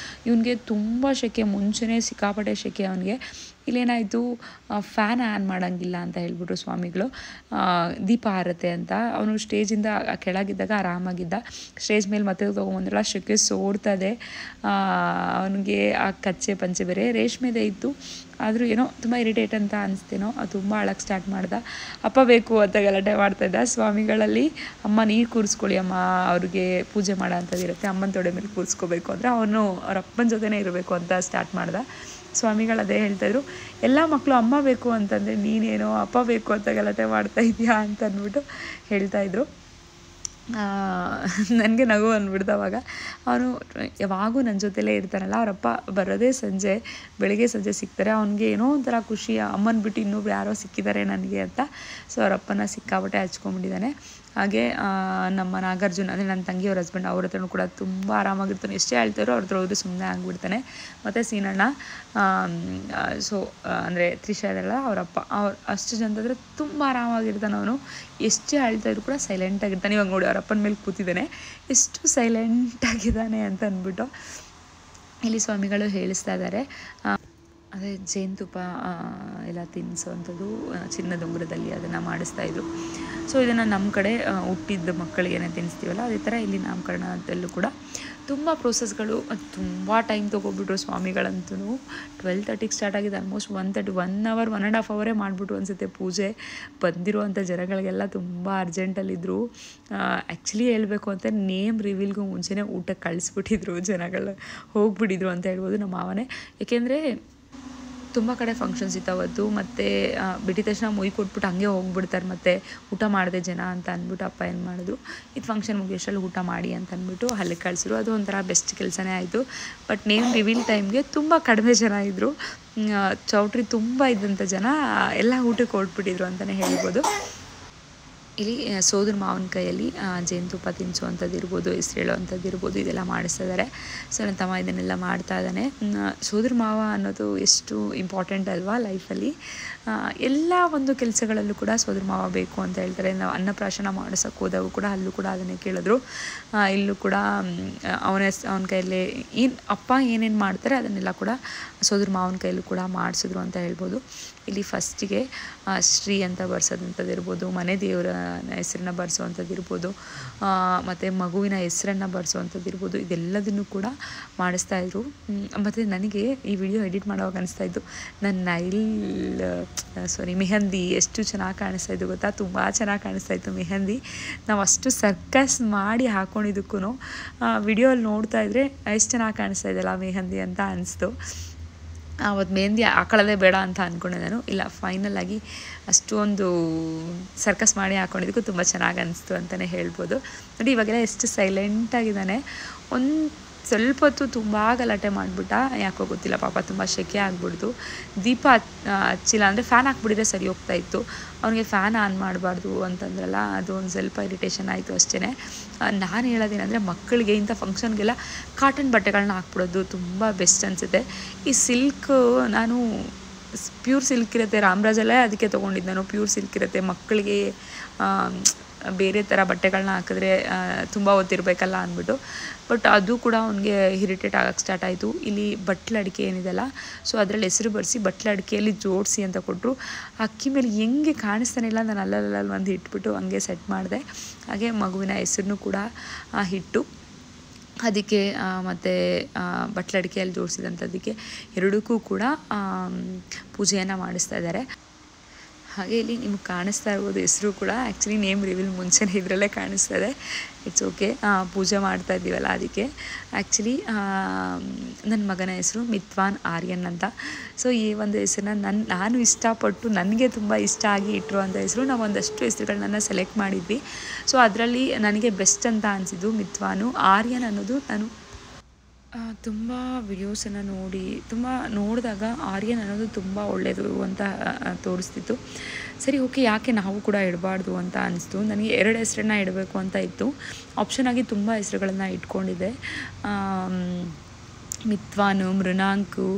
ಇವನಿಗೆ, ತುಂಬ ಸೆಕೆ, ಮುಂಚೆನೇ ಸಿಕ್ಕಾಪಟ್ಟೆ ಸೆಕೆ ಅವನಿಗೆ. ಇಲ್ಲೇನಾಯಿತು, ಫ್ಯಾನ್ ಆನ್ ಮಾಡೋಂಗಿಲ್ಲ ಅಂತ ಹೇಳ್ಬಿಟ್ರು ಸ್ವಾಮಿಗಳು, ದೀಪ ಹಾರತ್ತೆ ಅಂತ. ಅವನು ಸ್ಟೇಜಿಂದ ಕೆಳಗಿದ್ದಾಗ ಆರಾಮಾಗಿದ್ದ. ಸ್ಟೇಜ್ ಮೇಲೆ ಮತ್ತೆ ತೊಗೊಂಬಂದ್ರಲ್ಲ, ಸೆಕೆ ಸೋಡ್ತದೆ ಅವನಿಗೆ. ಆ ಕಚ್ಚೆ ಪಂಚೆ ಬೇರೆ ರೇಷ್ಮೆದೇ ಇತ್ತು, ಆದರೂ ಏನೋ ತುಂಬ ಇರಿಟೇಟ್ ಅಂತ ಅನಿಸ್ತೇನೋ, ಅದು ತುಂಬ ಅಳಕ್ಕೆ ಸ್ಟಾರ್ಟ್ ಮಾಡ್ದೆ. ಅಪ್ಪ ಬೇಕು ಅಂತ ಗಲಾಟೆ ಮಾಡ್ತಾಯಿದ್ದ. ಸ್ವಾಮಿಗಳಲ್ಲಿ ಅಮ್ಮ ನೀರು ಕೂರಿಸ್ಕೊಳ್ಳಿ ಅಮ್ಮ, ಅವ್ರಿಗೆ ಪೂಜೆ ಮಾಡೋ ಅಂಥದ್ದಿರುತ್ತೆ, ಅಮ್ಮನ ತೊಡೆ ಮೇಲೆ ಕೂರಿಸ್ಕೋಬೇಕು ಅಂದರೆ ಅವನು ಅವ್ರ ಅಪ್ಪನ ಜೊತೆನೇ ಇರಬೇಕು ಅಂತ ಸ್ಟಾರ್ಟ್ ಮಾಡ್ದೆ. ಸ್ವಾಮಿಗಳು ಅದೇ ಹೇಳ್ತಾಯಿದ್ರು, ಎಲ್ಲ ಮಕ್ಕಳು ಅಮ್ಮ ಬೇಕು ಅಂತಂದರೆ ನೀನೇನೋ ಅಪ್ಪ ಬೇಕು ಅಂತ ಗಲಾಟೆ ಮಾಡ್ತಾ ಇದೆಯಾ ಅಂತ ಅಂದ್ಬಿಟ್ಟು ಹೇಳ್ತಾಯಿದ್ರು. ನನಗೆ ನಗು ಅಂದ್ಬಿಡ್ತು ಅವಾಗ. ಅವನು ಯಾವಾಗೂ ನನ್ನ ಜೊತೆಲೇ ಇರ್ತಾನಲ್ಲ, ಅವರಪ್ಪ ಬರೋದೇ ಸಂಜೆ, ಬೆಳಿಗ್ಗೆ ಸಂಜೆ ಸಿಗ್ತಾರೆ. ಅವ್ನಿಗೆ ಏನೋ ಒಂಥರ ಖುಷಿ, ಅಮ್ಮನ ಬಿಟ್ಟು ಇನ್ನೊಬ್ರು ಯಾರೋ ಸಿಕ್ಕಿದ್ದಾರೆ ನನಗೆ ಅಂತ. ಸೊ ಅವರಪ್ಪನ ಸಿಕ್ಕಾಬಟ್ಟೆ ಹಚ್ಕೊಂಡ್ಬಿಟ್ಟಿದ್ದಾನೆ. ಹಾಗೆ ನಮ್ಮ ನಾಗಾರ್ಜುನ್ ಅಂದರೆ ನನ್ನ ತಂಗಿಯವ್ರ ಹಸ್ಬೆಂಡ್, ಅವ್ರ ಹತ್ರನೂ ಕೂಡ ತುಂಬ ಆರಾಮಾಗಿರ್ತಾನೆ. ಎಷ್ಟೇ ಹೇಳ್ತಾರೋ ಅವ್ರ ಹತ್ರ ಹೋದ್ರೆ ಸುಮ್ಮನೆ ಆಗಿಬಿಡ್ತಾನೆ. ಮತ್ತು ಸೀನಣ್ಣ, ಸೊ ಅಂದರೆ ತ್ರಿಷಾ ಇದೆಲ್ಲ ಅವರಪ್ಪ, ಅವ್ರು ಅಷ್ಟು ಜನದ ತುಂಬ ಆರಾಮಾಗಿರ್ತಾನೆ. ಅವನು ಎಷ್ಟೇ ಹೇಳ್ತಾಯಿದ್ರು ಕೂಡ ಸೈಲೆಂಟಾಗಿರ್ತಾನೆ. ಇವಾಗ ನೋಡಿ ಅವರಪ್ಪನ ಮೇಲೆ ಕೂತಿದ್ದಾನೆ, ಎಷ್ಟು ಸೈಲೆಂಟಾಗಿದ್ದಾನೆ ಅಂತ ಅಂದ್ಬಿಟ್ಟು ಇಲ್ಲಿ ಸ್ವಾಮಿಗಳು ಹೇಳಿಸ್ತಾ ಇದ್ದಾರೆ. ಅದೇ ಜೇನುತುಪ್ಪ ಎಲ್ಲ ತಿನ್ನಿಸೋವಂಥದ್ದು ಚಿನ್ನದ ಉಂಗುರದಲ್ಲಿ ಅದನ್ನು ಮಾಡಿಸ್ತಾಯಿದ್ರು. ಸೊ ಇದನ್ನು ನಮ್ಮ ಕಡೆ ಹುಟ್ಟಿದ ಮಕ್ಕಳಿಗೇನೆ ತಿನ್ನಿಸ್ತೀವಲ್ಲ, ಅದೇ ಥರ ಇಲ್ಲಿ ನಾಮಕರಣದಲ್ಲೂ ಕೂಡ ತುಂಬ ಪ್ರೋಸೆಸ್ಗಳು, ತುಂಬ ಟೈಮ್ ತೊಗೊಬಿಟ್ರು ಸ್ವಾಮಿಗಳಂತೂ. 12:30ಗೆ ಸ್ಟಾರ್ಟ್ ಆಗಿದೆ, ಆಲ್ಮೋಸ್ಟ್ 1:30, 1 ಅವರ್ 1.5 ಅವರೇ ಮಾಡಿಬಿಟ್ರು ಅನಿಸುತ್ತೆ ಪೂಜೆ. ಬಂದಿರುವಂಥ ಜನಗಳಿಗೆಲ್ಲ ತುಂಬ ಅರ್ಜೆಂಟಲ್ಲಿದ್ದರು. ಆ್ಯಕ್ಚುಲಿ ಹೇಳಬೇಕು ಅಂತ ನೇಮ್ ರಿವೀಲ್ಗೂ ಮುಂಚೆನೇ ಊಟಕ್ಕೆ ಕಳಿಸ್ಬಿಟ್ಟಿದ್ರು, ಜನಗಳು ಹೋಗ್ಬಿಟ್ಟಿದ್ರು ಅಂತ ಹೇಳ್ಬೋದು ನಮ್ಮ ಮಾವನೇ. ಏಕೆಂದರೆ ತುಂಬ ಕಡೆ ಫಂಕ್ಷನ್ಸ್ ಇತ್ತವತ್ತು, ಮತ್ತು ಬಿಟ್ಟಿದ ತಕ್ಷಣ ಮುಯಿ ಕೊಟ್ಬಿಟ್ಟು ಹಂಗೆ ಹೋಗ್ಬಿಡ್ತಾರೆ, ಮತ್ತು ಊಟ ಮಾಡಿದೆ ಜನ ಅಂತ ಅಂದ್ಬಿಟ್ಟು ಅಪ್ಪ ಏನು ಮಾಡಿದ್ರು, ಇದು ಫಂಕ್ಷನ್ ಮುಗಿಯೋಷ್ಟರಲ್ಲಿ ಊಟ ಮಾಡಿ ಅಂತ ಅಂದ್ಬಿಟ್ಟು ಅಲ್ಲಿ ಕಳಿಸಿದ್ರು. ಅದು ಒಂಥರ ಬೆಸ್ಟ್ ಕೆಲಸನೇ ಆಯಿತು. ಬಟ್ ನೇಮ್ ರಿವೀಲ್ ಟೈಮ್ಗೆ ತುಂಬ ಕಡಿಮೆ ಜನ ಇದ್ದರು. ಚೌಟ್ರಿ ತುಂಬ ಇದ್ದಂಥ ಜನ ಎಲ್ಲ ಊಟಕ್ಕೆ ಹೊರಟ್ಬಿಟ್ಟಿದ್ರು ಅಂತಲೇ ಹೇಳ್ಬೋದು. ಇಲ್ಲಿ ಸೋದರ ಮಾವನ ಕೈಯಲ್ಲಿ ಜೇನುತುಪ್ಪ ತಿನ್ನಿಸುವಂಥದ್ದು ಇರ್ಬೋದು, ಹೆಸ್ರು ಹೇಳೋವಂಥದ್ದು ಇರ್ಬೋದು, ಇದೆಲ್ಲ ಮಾಡಿಸ್ತಾ ಇದ್ದಾರೆ. ಸೊ ನನ್ನ ತಮ್ಮ ಇದನ್ನೆಲ್ಲ ಮಾಡ್ತಾ ಇದ್ದಾನೆ. ಸೋದರ ಮಾವ ಅನ್ನೋದು ಎಷ್ಟು ಇಂಪಾರ್ಟೆಂಟ್ ಅಲ್ವಾ ಲೈಫಲ್ಲಿ. ಎಲ್ಲ ಒಂದು ಕೆಲಸಗಳಲ್ಲೂ ಕೂಡ ಸೋದರ ಮಾವ ಬೇಕು ಅಂತ ಹೇಳ್ತಾರೆ. ನಾವು ಅನ್ನಪ್ರಾಶನ ಮಾಡಿಸೋಕೆ ಹೋದವು ಕೂಡ ಅಲ್ಲೂ ಕೂಡ ಅದನ್ನೇ ಕೇಳಿದ್ರು. ಇಲ್ಲೂ ಕೂಡ ಅವನ ಕೈಯಲ್ಲೇ ಅಪ್ಪ ಏನೇನು ಮಾಡ್ತಾರೆ ಅದನ್ನೆಲ್ಲ ಕೂಡ ಸೋದರ ಮಾವನ ಕೈಯಲ್ಲೂ ಕೂಡ ಮಾಡಿಸಿದ್ರು ಅಂತ ಹೇಳ್ಬೋದು. ಇಲ್ಲಿ ಫಸ್ಟಿಗೆ ಶ್ರೀ ಅಂತ ಬರ್ಸೋದಂಥದ್ದು ಇರ್ಬೋದು, ಮನೆ ದೇವರ ಹೆಸರನ್ನ ಬರ್ಸೋವಂಥದ್ದು ಇರ್ಬೋದು, ಮತ್ತು ಮಗುವಿನ ಹೆಸರನ್ನು ಬರ್ಸೋವಂಥದ್ದು ಇರ್ಬೋದು, ಇದೆಲ್ಲದನ್ನು ಕೂಡ ಮಾಡಿಸ್ತಾಯಿದ್ರು. ಮತ್ತು ನನಗೆ ಈ ವಿಡಿಯೋ ಎಡಿಟ್ ಮಾಡೋವಾಗ ಅನಿಸ್ತಾಯಿತ್ತು, ನನ್ನ ಮೆಹಂದಿ ಎಷ್ಟು ಚೆನ್ನಾಗಿ ಕಾಣಿಸ್ತಾಯಿತ್ತು ಗೊತ್ತಾ, ತುಂಬ ಚೆನ್ನಾಗಿ ಕಾಣಿಸ್ತಾಯಿತ್ತು ಮೆಹಂದಿ. ನಾವು ಅಷ್ಟು ಸರ್ಕಸ್ ಮಾಡಿ ಹಾಕ್ಕೊಂಡಿದ್ದಕ್ಕೂ ವಿಡಿಯೋಲ್ಲಿ ನೋಡ್ತಾಯಿದ್ರೆ ಎಷ್ಟು ಚೆನ್ನಾಗಿ ಕಾಣಿಸ್ತಾಯಿದ್ದಲ್ಲ ಮೆಹಂದಿ ಅಂತ ಅನಿಸ್ತು. ಅವತ್ತು ಮೆಹಂದಿ ಹಾಕೊಳ್ಳೋದೇ ಬೇಡ ಅಂತ ಅಂದ್ಕೊಂಡೆ ನಾನು. ಇಲ್ಲ, ಫೈನಲಾಗಿ ಅಷ್ಟೊಂದು ಸರ್ಕಸ್ ಮಾಡಿ ಹಾಕ್ಕೊಂಡಿದ್ದಕ್ಕೂ ತುಂಬ ಚೆನ್ನಾಗಿ ಅನಿಸ್ತು ಅಂತಲೇ ಹೇಳ್ಬೋದು. ನೋಡಿ ಇವಾಗೆಲ್ಲ ಎಷ್ಟು ಸೈಲೆಂಟಾಗಿದ್ದಾನೆ. ಒಂದು ಸ್ವಲ್ಪ ಹೊತ್ತು ತುಂಬ ಗಲಾಟೆ ಮಾಡಿಬಿಟ್ಟ, ಯಾಕೋ ಗೊತ್ತಿಲ್ಲ ಪಾಪ, ತುಂಬ ಸೆಕೆ ಆಗ್ಬಿಡ್ತು. ದೀಪ ಹಚ್ಚಿಲ್ಲ ಅಂದರೆ ಫ್ಯಾನ್ ಹಾಕ್ಬಿಟ್ಟಿದ್ರೆ ಸರಿ ಹೋಗ್ತಾಯಿತ್ತು. ಅವನಿಗೆ ಫ್ಯಾನ್ ಆನ್ ಮಾಡಬಾರ್ದು ಅಂತಂದ್ರಲ್ಲ, ಅದು ಒಂದು ಸ್ವಲ್ಪ ಇರಿಟೇಷನ್ ಆಯಿತು ಅಷ್ಟೇ. ನಾನು ಹೇಳೋದೇನೆಂದರೆ ಮಕ್ಕಳಿಗೆ ಇಂಥ ಫಂಕ್ಷನ್ಗೆಲ್ಲ ಕಾಟನ್ ಬಟ್ಟೆಗಳನ್ನ ಹಾಕ್ಬಿಡೋದು ತುಂಬ ಬೆಸ್ಟ್ ಅನಿಸುತ್ತೆ. ಈ ಸಿಲ್ಕ್ ನಾನು ಪ್ಯೂರ್ ಸಿಲ್ಕ್ ಇರುತ್ತೆ, ರಾಮರಾಜಲ್ಲೇ ಅದಕ್ಕೆ ತೊಗೊಂಡಿದ್ದು ನಾನು. ಪ್ಯೂರ್ ಸಿಲ್ಕ್ ಇರುತ್ತೆ, ಮಕ್ಕಳಿಗೆ ಬೇರೆ ಥರ ಬಟ್ಟೆಗಳನ್ನ ಹಾಕಿದ್ರೆ ತುಂಬ ಹೊತ್ತಿರಬೇಕಲ್ಲ ಅಂದ್ಬಿಟ್ಟು. ಬಟ್ ಅದು ಕೂಡ ಅವನಿಗೆ ಇರಿಟೇಟ್ ಆಗೋಕ್ಕೆ ಸ್ಟಾರ್ಟ್ ಆಯಿತು. ಇಲ್ಲಿ ಬಟ್ಲು ಅಡಿಕೆ ಏನಿದೆಲ್ಲ, ಸೊ ಅದರಲ್ಲಿ ಹೆಸರು ಬರೆಸಿ ಬಟ್ಲು ಅಡಿಕೆಯಲ್ಲಿ ಜೋಡಿಸಿ ಅಂತ ಕೊಟ್ಟರು. ಅಕ್ಕಿ ಮೇಲೆ ಹೆಂಗೆ ಕಾಣಿಸ್ತಾನೆ ಇಲ್ಲ, ನಾನು ಅಲ್ಲಲ್ಲಿ ಒಂದು ಇಟ್ಬಿಟ್ಟು ಹಂಗೆ ಸೆಟ್ ಮಾಡಿದೆ. ಹಾಗೆ ಮಗುವಿನ ಹೆಸರನ್ನು ಕೂಡ ಇಟ್ಟು ಅದಕ್ಕೆ ಮತ್ತು ಬಟ್ಲು ಅಡಿಕೆಯಲ್ಲಿ ಜೋಡಿಸಿದಂಥದ್ದಕ್ಕೆ ಎರಡಕ್ಕೂ ಕೂಡ ಪೂಜೆಯನ್ನು ಮಾಡಿಸ್ತಾ ಇದ್ದಾರೆ. ಹಾಗೆ ಇಲ್ಲಿ ನಿಮ್ಗೆ ಕಾಣಿಸ್ತಾ ಇರ್ಬೋದು ಹೆಸರು ಕೂಡ, ಆ್ಯಕ್ಚುಲಿ ನೇಮ್ ರಿವೀಲ್ ಮುಂಚೆನೇ ಇದರಲ್ಲೇ ಕಾಣಿಸ್ತಾ ಇದೆ. ಇಟ್ಸ್ ಓಕೆ, ಪೂಜೆ ಮಾಡ್ತಾ ಇದ್ದೀವಲ್ಲ ಅದಕ್ಕೆ. ಆ್ಯಕ್ಚುಲಿ ನನ್ನ ಮಗನ ಹೆಸರು ಮಿತ್ವಾನ್ ಆರ್ಯನ್ ಅಂತ. ಸೊ ಈ ಒಂದು ಹೆಸರನ್ನ ನಾನು ಇಷ್ಟಪಟ್ಟು ನನಗೆ ತುಂಬ ಇಷ್ಟ ಆಗಿ ಇಟ್ಟಿರುವಂಥ ಹೆಸರು. ನಾವು ಒಂದಷ್ಟು ಹೆಸರುಗಳನ್ನ ಸೆಲೆಕ್ಟ್ ಮಾಡಿದ್ವಿ. ಸೊ ಅದರಲ್ಲಿ ನನಗೆ ಬೆಸ್ಟ್ ಅಂತ ಅನಿಸಿದ್ದು ಮಿತ್ವಾನು. ಆರ್ಯನ್ ಅನ್ನೋದು ನಾನು ತುಂಬ ವಿಡಿಯೋಸನ್ನು ನೋಡಿದಾಗ ಆರ್ಯನ್ ಅನ್ನೋದು ತುಂಬ ಒಳ್ಳೆಯದು ಅಂತ ತೋರಿಸ್ತಿತ್ತು. ಸರಿ, ಓಕೆ, ಯಾಕೆ ನಾವು ಕೂಡ ಇಡಬಾರ್ದು ಅಂತ ಅನಿಸ್ತು. ನನಗೆ 2 ಹೆಸರನ್ನ ಇಡಬೇಕು ಅಂತ ಇತ್ತು. ಆಪ್ಷನಾಗಿ ತುಂಬ ಹೆಸರುಗಳನ್ನು ಇಟ್ಕೊಂಡಿದ್ದೆ. ಮಿತ್ವಾನು, ಮೃಣಾಂಕು,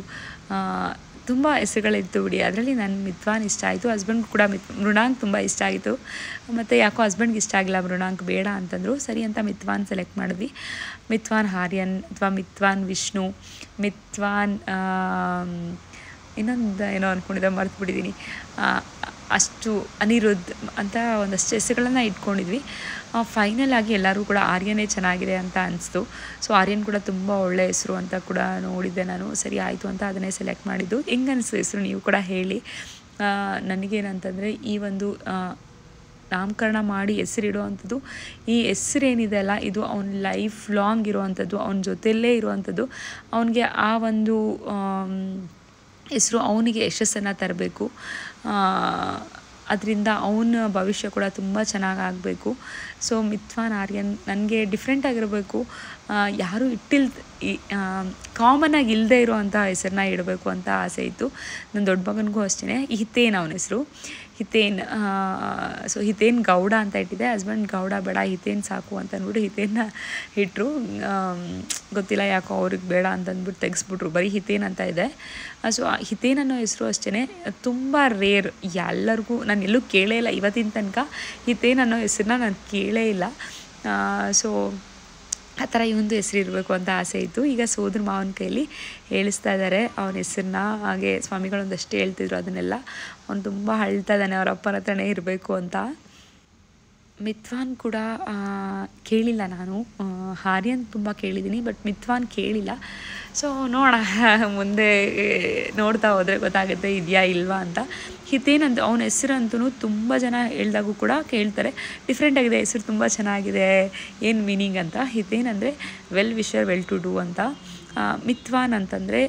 ತುಂಬ ಹೆಸರುಗಳಿತ್ತು ಬಿಡಿ. ಅದರಲ್ಲಿ ನನ್ನ ಮಿತ್ವಾನ್ ಇಷ್ಟ ಆಯಿತು. ಹಸ್ಬೆಂಡ್ ಕೂಡ ಮೃಣಾಂಕ್ ತುಂಬ ಇಷ್ಟ ಆಯಿತು. ಮತ್ತು ಯಾಕೋ ಹಸ್ಬೆಂಡ್ಗೆ ಇಷ್ಟ ಆಗಿಲ್ಲ, ಮೃಣಾಂಕ್ ಬೇಡ ಅಂತಂದರು. ಸರಿ ಅಂತ ಮಿತ್ವಾನ್ ಸೆಲೆಕ್ಟ್ ಮಾಡಿದ್ವಿ. ಮಿತ್ವಾನ್ ಆರ್ಯನ್ ಅಥವಾ ಮಿತ್ವಾನ್ ವಿಷ್ಣು, ಮಿತ್ವಾನ್ ಇನ್ನೊಂದು ಏನೋ ಅಂದ್ಕೊಂಡಿದ್ದೆ, ಮರ್ತುಬಿಟ್ಟಿದ್ದೀನಿ. ಅಷ್ಟು ಅನಿರುದ್ಧ್ ಅಂತ ಒಂದಷ್ಟು ಹೆಸರುಗಳನ್ನು ಇಟ್ಕೊಂಡಿದ್ವಿ. ಫೈನಲ್ ಆಗಿ ಎಲ್ಲರೂ ಕೂಡ ಆರ್ಯನೇ ಚೆನ್ನಾಗಿದೆ ಅಂತ ಅನಿಸ್ತು. ಸೊ ಆರ್ಯನ್ ಕೂಡ ತುಂಬ ಒಳ್ಳೆಯ ಹೆಸರು ಅಂತ ಕೂಡ ನೋಡಿದ್ದೆ ನಾನು. ಸರಿ ಆಯಿತು ಅಂತ ಅದನ್ನೇ ಸೆಲೆಕ್ಟ್ ಮಾಡಿದ್ದು. ಹೆಂಗೆ ಅನಿಸ್ತು ಹೆಸರು ನೀವು ಕೂಡ ಹೇಳಿ. ನನಗೇನಂತಂದರೆ ಈ ಒಂದು ನಾಮಕರಣ ಮಾಡಿ ಹೆಸರಿಡುವಂಥದ್ದು, ಈ ಹೆಸರೇನಿದೆ ಅಲ್ಲ, ಇದು ಅವ್ನ ಲೈಫ್ ಲಾಂಗ್ ಇರುವಂಥದ್ದು, ಅವನ ಜೊತೆಯಲ್ಲೇ ಇರುವಂಥದ್ದು. ಅವನಿಗೆ ಆ ಒಂದು ಹೆಸರು ಅವನಿಗೆ ಯಶಸ್ಸನ್ನು ತರಬೇಕು. ಅದರಿಂದ ಅವನ ಭವಿಷ್ಯ ಕೂಡ ತುಂಬ ಚೆನ್ನಾಗಾಗಬೇಕು. ಸೊ ಮಿತ್ವಾನ್ ಆರ್ಯನ್ ನನಗೆ ಡಿಫ್ರೆಂಟ್ ಆಗಿರಬೇಕು, ಯಾರೂ ಕಾಮನಾಗಿ ಇಲ್ಲದೆ ಇರೋವಂಥ ಹೆಸರನ್ನ ಇಡಬೇಕು ಅಂತ ಆಸೆ ಇತ್ತು. ನನ್ನ ದೊಡ್ಡ ಮಗನಿಗೂ ಅಷ್ಟೇ. ಹಿತೇನ್ ಅವನ ಹೆಸರು, ಹಿತೇನ್. ಸೊ ಹಿತೇನ್ ಗೌಡ ಅಂತ ಇಟ್ಟಿದೆ. ಹಸ್ಬೆಂಡ್ ಗೌಡ ಬೇಡ ಹಿತೇನ್ ಸಾಕು ಅಂತ ಅಂದ್ಬಿಟ್ಟು ಹಿತೇನ್ನ ಇಟ್ಟರು. ಗೊತ್ತಿಲ್ಲ ಯಾಕೋ ಅವ್ರಿಗೆ ಬೇಡ ಅಂತಂದ್ಬಿಟ್ಟು ತೆಗೆಸ್ಬಿಟ್ರು, ಬರೀ ಹಿತೇನ್ ಅಂತ ಇದೆ. ಸೊ ಹಿತೇನ್ ಅನ್ನೋ ಹೆಸರು ಅಷ್ಟೇ ತುಂಬ ರೇರ್, ಎಲ್ಲರಿಗೂ ನಾನು ಎಲ್ಲೂ ಕೇಳೇ ಇಲ್ಲ ಇವತ್ತಿನ ತನಕ. ಹಿತೇನ್ ಅನ್ನೋ ಹೆಸರನ್ನ ನಾನು ಕೇಳೇ ಇಲ್ಲ. ಸೊ ಆ ಥರ ಇವೊಂದು ಹೆಸರು ಇರಬೇಕು ಅಂತ ಆಸೆ ಇತ್ತು. ಈಗ ಸೋದರ ಮಾವನ ಕೈಯಲ್ಲಿ ಹೇಳಿಸ್ತಾ ಇದ್ದಾರೆ ಅವನ ಹೆಸರನ್ನ. ಹಾಗೆ ಸ್ವಾಮಿಗಳೊಂದಷ್ಟು ಹೇಳ್ತಿದ್ರು ಅದನ್ನೆಲ್ಲ. ಅವನು ತುಂಬ ಅಳ್ತಾ ಇದ್ದಾನೆ, ಅವ್ರ ಅಪ್ಪನ ಹತ್ರನೇ ಇರಬೇಕು ಅಂತ. ಮಿತ್ವಾನ್ ಕೂಡ ಕೇಳಿಲ್ಲ ನಾನು. ಆರ್ಯನ್ ತುಂಬ ಕೇಳಿದ್ದೀನಿ, ಬಟ್ ಮಿತ್ವಾನ್ ಕೇಳಿಲ್ಲ. ಸೊ ನೋಡೋಣ, ಮುಂದೆ ನೋಡ್ತಾ ಹೋದರೆ ಗೊತ್ತಾಗುತ್ತೆ ಇದೆಯಾ ಇಲ್ವಾ ಅಂತ. ಹಿತೇನಂತ ಅವನ ಹೆಸರಂತೂ ತುಂಬ ಜನ ಹೇಳಿದಾಗೂ ಕೂಡ ಕೇಳ್ತಾರೆ, ಡಿಫ್ರೆಂಟಾಗಿದೆ ಹೆಸರು, ತುಂಬ ಚೆನ್ನಾಗಿದೆ, ಏನು ಮೀನಿಂಗ್ ಅಂತ. ಹಿತೇನ್ ಅಂದರೆ well wisher, well to do ಅಂತ. ಮಿತ್ವಾನ್ ಅಂತಂದರೆ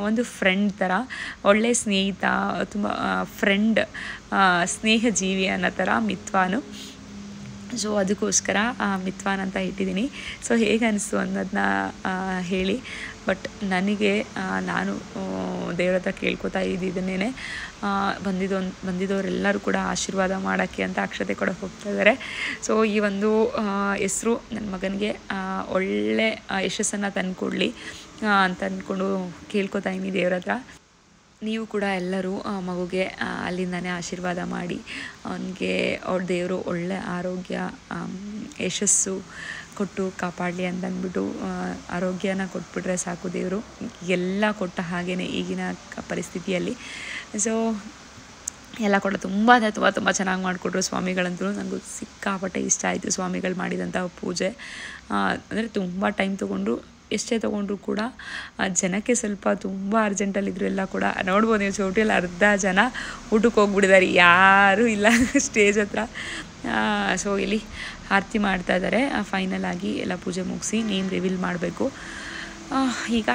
ಒಂದು ಫ್ರೆಂಡ್ ಥರ, ಒಳ್ಳೆಯ ಸ್ನೇಹಿತ, ತುಂಬ ಫ್ರೆಂಡ್, ಸ್ನೇಹ ಜೀವಿ ಅನ್ನೋ ಥರ ಮಿತ್ವಾನು. ಸೊ ಅದಕ್ಕೋಸ್ಕರ ಮಿತ್ವಾನ್ ಅಂತ ಇಟ್ಟಿದ್ದೀನಿ. ಸೊ ಹೇಗೆ ಅನಿಸ್ತು ಅನ್ನೋದನ್ನ ಹೇಳಿ. ಬಟ್ ನನಗೆ ನಾನು ದೇವ್ರ ಹತ್ರ ಕೇಳ್ಕೊತಾ ಇದನ್ನೇ, ಬಂದಿದ್ದವರೆಲ್ಲರೂ ಕೂಡ ಆಶೀರ್ವಾದ ಮಾಡೋಕ್ಕೆ ಅಂತ ಅಕ್ಷತೆ ಕೊಡೋಕೆ ಹೋಗ್ತಾ ಇದ್ದಾರೆ. ಸೊ ಈ ಒಂದು ಹೆಸರು ನನ್ನ ಮಗನಿಗೆ ಒಳ್ಳೆ ಯಶಸ್ಸನ್ನು ತಂದುಕೊಡ್ಲಿ ಅಂತ ಅಂದ್ಕೊಂಡು ಕೇಳ್ಕೊತಾ ಇದ್ದೀನಿ ದೇವ್ರ ಹತ್ರ. ನೀವು ಕೂಡ ಎಲ್ಲರೂ ಮಗುಗೆ ಅಲ್ಲಿಂದನೇ ಆಶೀರ್ವಾದ ಮಾಡಿ ಅವನಿಗೆ ಅವ್ರ ದೇವರು ಒಳ್ಳೆ ಆರೋಗ್ಯ, ಯಶಸ್ಸು ಕೊಟ್ಟು ಕಾಪಾಡಲಿ ಅಂತಂದ್ಬಿಟ್ಟು ಆರೋಗ್ಯನ ಕೊಟ್ಬಿಟ್ರೆ ಸಾಕು ದೇವರು. ಎಲ್ಲ ಕೊಟ್ಟ ಹಾಗೇ ಈಗಿನ ಪರಿಸ್ಥಿತಿಯಲ್ಲಿ. ಸೊ ಎಲ್ಲ ಕೂಡ ತುಂಬ ಚೆನ್ನಾಗಿ ಮಾಡಿಕೊಟ್ರು ಸ್ವಾಮಿಗಳಂತೂ. ನನಗೂ ಸಿಕ್ಕಾಪಟ್ಟೆ ಇಷ್ಟ ಆಯಿತು ಸ್ವಾಮಿಗಳು ಮಾಡಿದಂಥ ಪೂಜೆ. ಅಂದರೆ ತುಂಬ ಟೈಮ್ ತೊಗೊಂಡ್ರು, ಎಷ್ಟೇ ತೊಗೊಂಡ್ರು ಕೂಡ ಜನಕ್ಕೆ ಸ್ವಲ್ಪ ತುಂಬ ಅರ್ಜೆಂಟಲ್ಲಿದ್ದರು. ಎಲ್ಲ ಕೂಡ ನೋಡ್ಬೋದು ನೀವು, ಚೌಟಿಯಲ್ಲಿ ಅರ್ಧ ಜನ ಊಟಕ್ಕೆ ಹೋಗ್ಬಿಟ್ಟಿದ್ದಾರೆ, ಯಾರೂ ಇಲ್ಲ ಸ್ಟೇಜ್ ಹತ್ರ. ಸೊ ಇಲ್ಲಿ ಆರತಿ ಮಾಡ್ತಾ ಇದ್ದಾರೆ. ಫೈನಲ್ ಆಗಿ ಎಲ್ಲ ಪೂಜೆ ಮುಗಿಸಿ ನೇಮ್ ರಿವೀಲ್ ಮಾಡಬೇಕು. ಈಗ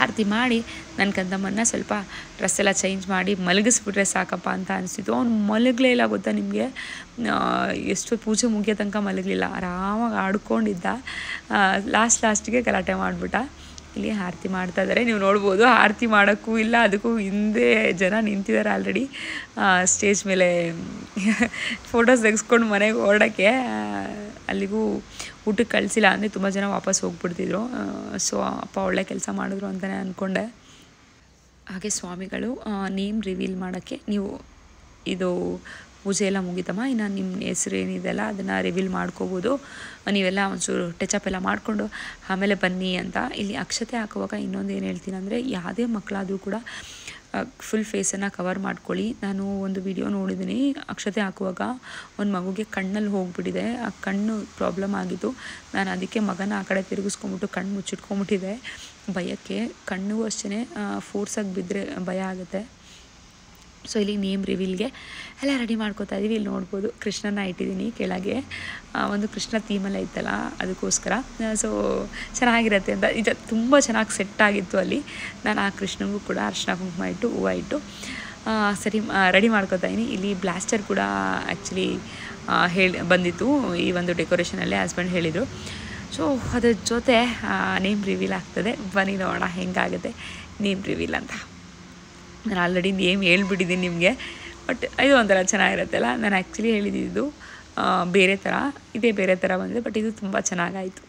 ಆರತಿ ಮಾಡಿ ನನ್ನ ಕಂದಮ್ಮನ್ನ ಸ್ವಲ್ಪ ಡ್ರೆಸ್ ಎಲ್ಲ ಚೇಂಜ್ ಮಾಡಿ ಮಲಗಿಸ್ಬಿಟ್ರೆ ಸಾಕಪ್ಪ ಅಂತ ಅನಿಸ್ತಿತ್ತು. ಅವ್ನು ಮಲಗಲೇ ಇಲ್ಲ ಗೊತ್ತಾ ನಿಮಗೆ, ಎಷ್ಟು ಪೂಜೆ ಮುಗಿಯೋ ತನಕ ಮಲಗಲಿಲ್ಲ, ಆರಾಮಾಗಿ ಆಡ್ಕೊಂಡಿದ್ದ. ಲಾಸ್ಟಿಗೆ ಗಲಾಟೆ ಮಾಡಿಬಿಟ್ಟ. ಇಲ್ಲಿ ಆರತಿ ಮಾಡ್ತಾ ಇದ್ದಾರೆ, ನೀವು ನೋಡ್ಬೋದು. ಆರತಿ ಮಾಡೋಕ್ಕೂ ಇಲ್ಲ, ಅದಕ್ಕೂ ಹಿಂದೆ ಜನ ನಿಂತಿದ್ದಾರೆ ಆಲ್ರೆಡಿ ಸ್ಟೇಜ್ ಮೇಲೆ. ಫೋಟೋಸ್ ತೆಗೆಸ್ಕೊಂಡು ಮನೆಗೆ ಹೊರಡೋಕ್ಕೆ ಅಲ್ಲಿಗೂ ಊಟಕ್ಕೆ ಕಳಿಸಿಲ್ಲ, ಅಂದರೆ ತುಂಬ ಜನ ವಾಪಸ್ ಹೋಗ್ಬಿಡ್ತಿದ್ರು. ಸೊ ಅಪ್ಪ ಒಳ್ಳೆ ಕೆಲಸ ಮಾಡಿದ್ರು ಅಂತಲೇ ಅಂದ್ಕೊಂಡೆ. ಹಾಗೆ ಸ್ವಾಮಿಗಳು ನೇಮ್ ರಿವೀಲ್ ಮಾಡೋಕ್ಕೆ, ನೀವು ಇದು ಪೂಜೆ ಎಲ್ಲ ಮುಗಿತಮ್ಮ, ಇನ್ನು ನಿಮ್ಮ ಹೆಸರು ಏನಿದೆಲ್ಲ ಅದನ್ನು ರಿವೀಲ್ ಮಾಡ್ಕೋಬೋದು, ನೀವೆಲ್ಲ ಒಂಚೂರು ಟಚಪ್ ಎಲ್ಲ ಮಾಡಿಕೊಂಡು ಆಮೇಲೆ ಬನ್ನಿ ಅಂತ. ಇಲ್ಲಿ ಅಕ್ಷತೆ ಹಾಕುವಾಗ ಇನ್ನೊಂದು ಏನು ಹೇಳ್ತೀನಿ ಅಂದರೆ, ಯಾವುದೇ ಮಕ್ಕಳಾದರೂ ಕೂಡ ಫುಲ್ ಫೇಸನ್ನು ಕವರ್ ಮಾಡ್ಕೊಳ್ಳಿ. ನಾನು ಒಂದು ವಿಡಿಯೋ ನೋಡಿದ್ದೀನಿ, ಅಕ್ಷತೆ ಹಾಕುವಾಗ ಒಂದು ಮಗುಗೆ ಕಣ್ಣಲ್ಲಿ ಹೋಗ್ಬಿಟ್ಟಿದೆ, ಆ ಕಣ್ಣು ಪ್ರಾಬ್ಲಮ್ ಆಗಿತ್ತು. ನಾನು ಅದಕ್ಕೆ ಮಗನ ಆ ಕಡೆ ತಿರುಗಿಸ್ಕೊಂಬಿಟ್ಟು ಕಣ್ಣು ಮುಚ್ಚಿಟ್ಕೊಂಬಿಟ್ಟಿದೆ ಭಯಕ್ಕೆ. ಕಣ್ಣಿಗೂ ಅಷ್ಟೇ ಫೋರ್ಸಾಗಿ ಬಿದ್ದರೆ ಭಯ ಆಗುತ್ತೆ. ಸೊ ಇಲ್ಲಿ ನೇಮ್ ರಿವೀಲ್ಗೆ ಎಲ್ಲ ರೆಡಿ ಮಾಡ್ಕೋತಾ ಇದ್ದೀವಿ. ಇಲ್ಲಿ ನೋಡ್ಬೋದು ಕೃಷ್ಣನ ಇಟ್ಟಿದ್ದೀನಿ ಕೆಳಗೆ, ಒಂದು ಕೃಷ್ಣ ಥೀಮಲ್ಲೇ ಇತ್ತಲ್ಲ ಅದಕ್ಕೋಸ್ಕರ. ಸೊ ಚೆನ್ನಾಗಿರುತ್ತೆ ಅಂತ ಇದು ತುಂಬ ಚೆನ್ನಾಗಿ ಸೆಟ್ ಆಗಿತ್ತು ಅಲ್ಲಿ. ನಾನು ಆ ಕೃಷ್ಣನಿಗೂ ಕೂಡ ಅರ್ಶಿನ ಕುಂಕುಮ ಇಟ್ಟು ಹೂವು ಇಟ್ಟು ಸರಿ ರೆಡಿ ಮಾಡ್ಕೋತಾ ಇದ್ದೀನಿ. ಇಲ್ಲಿ ಬ್ಲಾಸ್ಟರ್ ಕೂಡ ಆ್ಯಕ್ಚುಲಿ ಬಂದಿತ್ತು ಈ ಒಂದು ಡೆಕೋರೇಷನಲ್ಲೇ, ಹಸ್ಬೆಂಡ್ ಹೇಳಿದರು. ಸೊ ಅದ್ರ ಜೊತೆ ನೇಮ್ ರಿವೀಲ್ ಆಗ್ತದೆ. ಬನ್ನಿ ನೋಡೋಣ ಹೆಂಗಾಗುತ್ತೆ ನೇಮ್ ರಿವೀಲ್ ಅಂತ. ನಾನು ಆಲ್ರೆಡಿ ನೇಮ್ ಹೇಳ್ಬಿಟ್ಟಿದ್ದೀನಿ ನಿಮಗೆ, ಬಟ್ ಇದು ಒಂಥರ ಚೆನ್ನಾಗಿರುತ್ತಲ್ಲ. ನಾನು ಆ್ಯಕ್ಚುಲಿ ಹೇಳಿದ್ದು ಬೇರೆ ಥರ, ಇದೇ ಬೇರೆ ಥರ ಬಂದಿದೆ, ಬಟ್ ಇದು ತುಂಬ ಚೆನ್ನಾಗಾಯಿತು.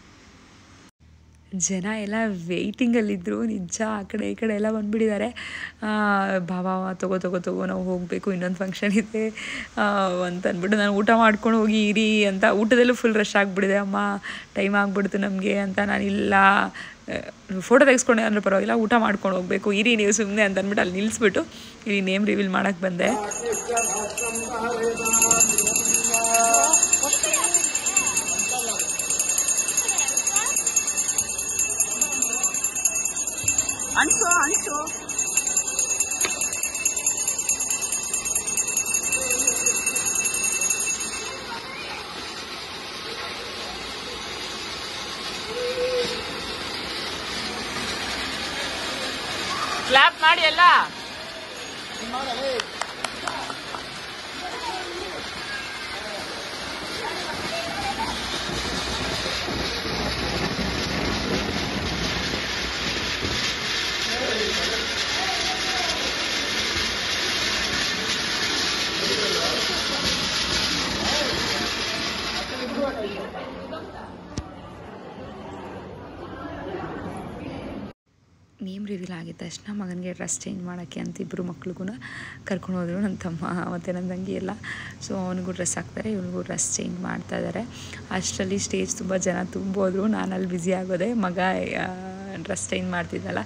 ಜನ ಎಲ್ಲ ವೆಯ್ಟಿಂಗಲ್ಲಿದ್ದರು ನಿಜ. ಆ ಕಡೆ ಈ ಕಡೆ ಎಲ್ಲ ಬಂದುಬಿಟ್ಟಿದ್ದಾರೆ. ಬಾಬಾ ತಗೋ ನಾವು ಹೋಗಬೇಕು, ಇನ್ನೊಂದು ಫಂಕ್ಷನ್ ಇದೆ ಅಂತ ಅಂದ್ಬಿಟ್ಟು ನಾನು ಊಟ ಮಾಡ್ಕೊಂಡು ಹೋಗಿ ಇರಿ ಅಂತ. ಊಟದಲ್ಲೂ ಫುಲ್ ರಶ್ ಆಗಿಬಿಟ್ಟಿದೆ. ಅಮ್ಮ ಟೈಮ್ ಆಗಿಬಿಡ್ತು ನಮಗೆ ಅಂತ. ನಾನಿಲ್ಲ, ಫೋಟೋ ತೆಗೆಸ್ಕೊಂಡೆ ಅಂದರೆ ಪರವಾಗಿಲ್ಲ, ಊಟ ಮಾಡ್ಕೊಂಡು ಹೋಗಬೇಕು, ಇರಿ ನೀವು ಸುಮ್ಮನೆ ಅಂತ ಅಂದ್ಬಿಟ್ಟು ಅಲ್ಲಿ ನಿಲ್ಲಿಸ್ಬಿಟ್ಟು ಇಲ್ಲಿ ನೇಮ್ ರಿವೀಲ್ ಮಾಡೋಕ್ಕೆ ಬಂದೆ. ಅನ್ಸೋ ಕ್ಲಾಪ್ ಮಾಡಿ ಎಲ್ಲ. ನೇಮ್ ರಿವೀಲ್ ಆಗಿದ ತಕ್ಷಣ ಮಗನಿಗೆ ಡ್ರೆಸ್ ಚೇಂಜ್ ಮಾಡೋಕ್ಕೆ ಅಂತ ಇಬ್ಬರು ಮಕ್ಳಿಗೂ ಕರ್ಕೊಂಡು ಹೋದರು, ನನ್ನ ತಮ್ಮ ಮತ್ತು ನನ್ನ ತಂಗಿ ಎಲ್ಲ. ಸೊ ಅವನಿಗೂ ಡ್ರೆಸ್ ಹಾಕ್ತಾರೆ, ಇವನಿಗೂ ಡ್ರೆಸ್ ಚೇಂಜ್ ಮಾಡ್ತಾ ಇದ್ದಾರೆ. ಅಷ್ಟರಲ್ಲಿ ಸ್ಟೇಜ್ ತುಂಬ ಜನ ತುಂಬೋದ್ರು, ನಾನು ಅಲ್ಲಿ ಬ್ಯುಸಿ ಆಗೋದೆ. ಮಗ ಡ್ರೆಸ್ ಚೇಂಜ್ ಮಾಡ್ತಿದ್ದಲ್ಲ,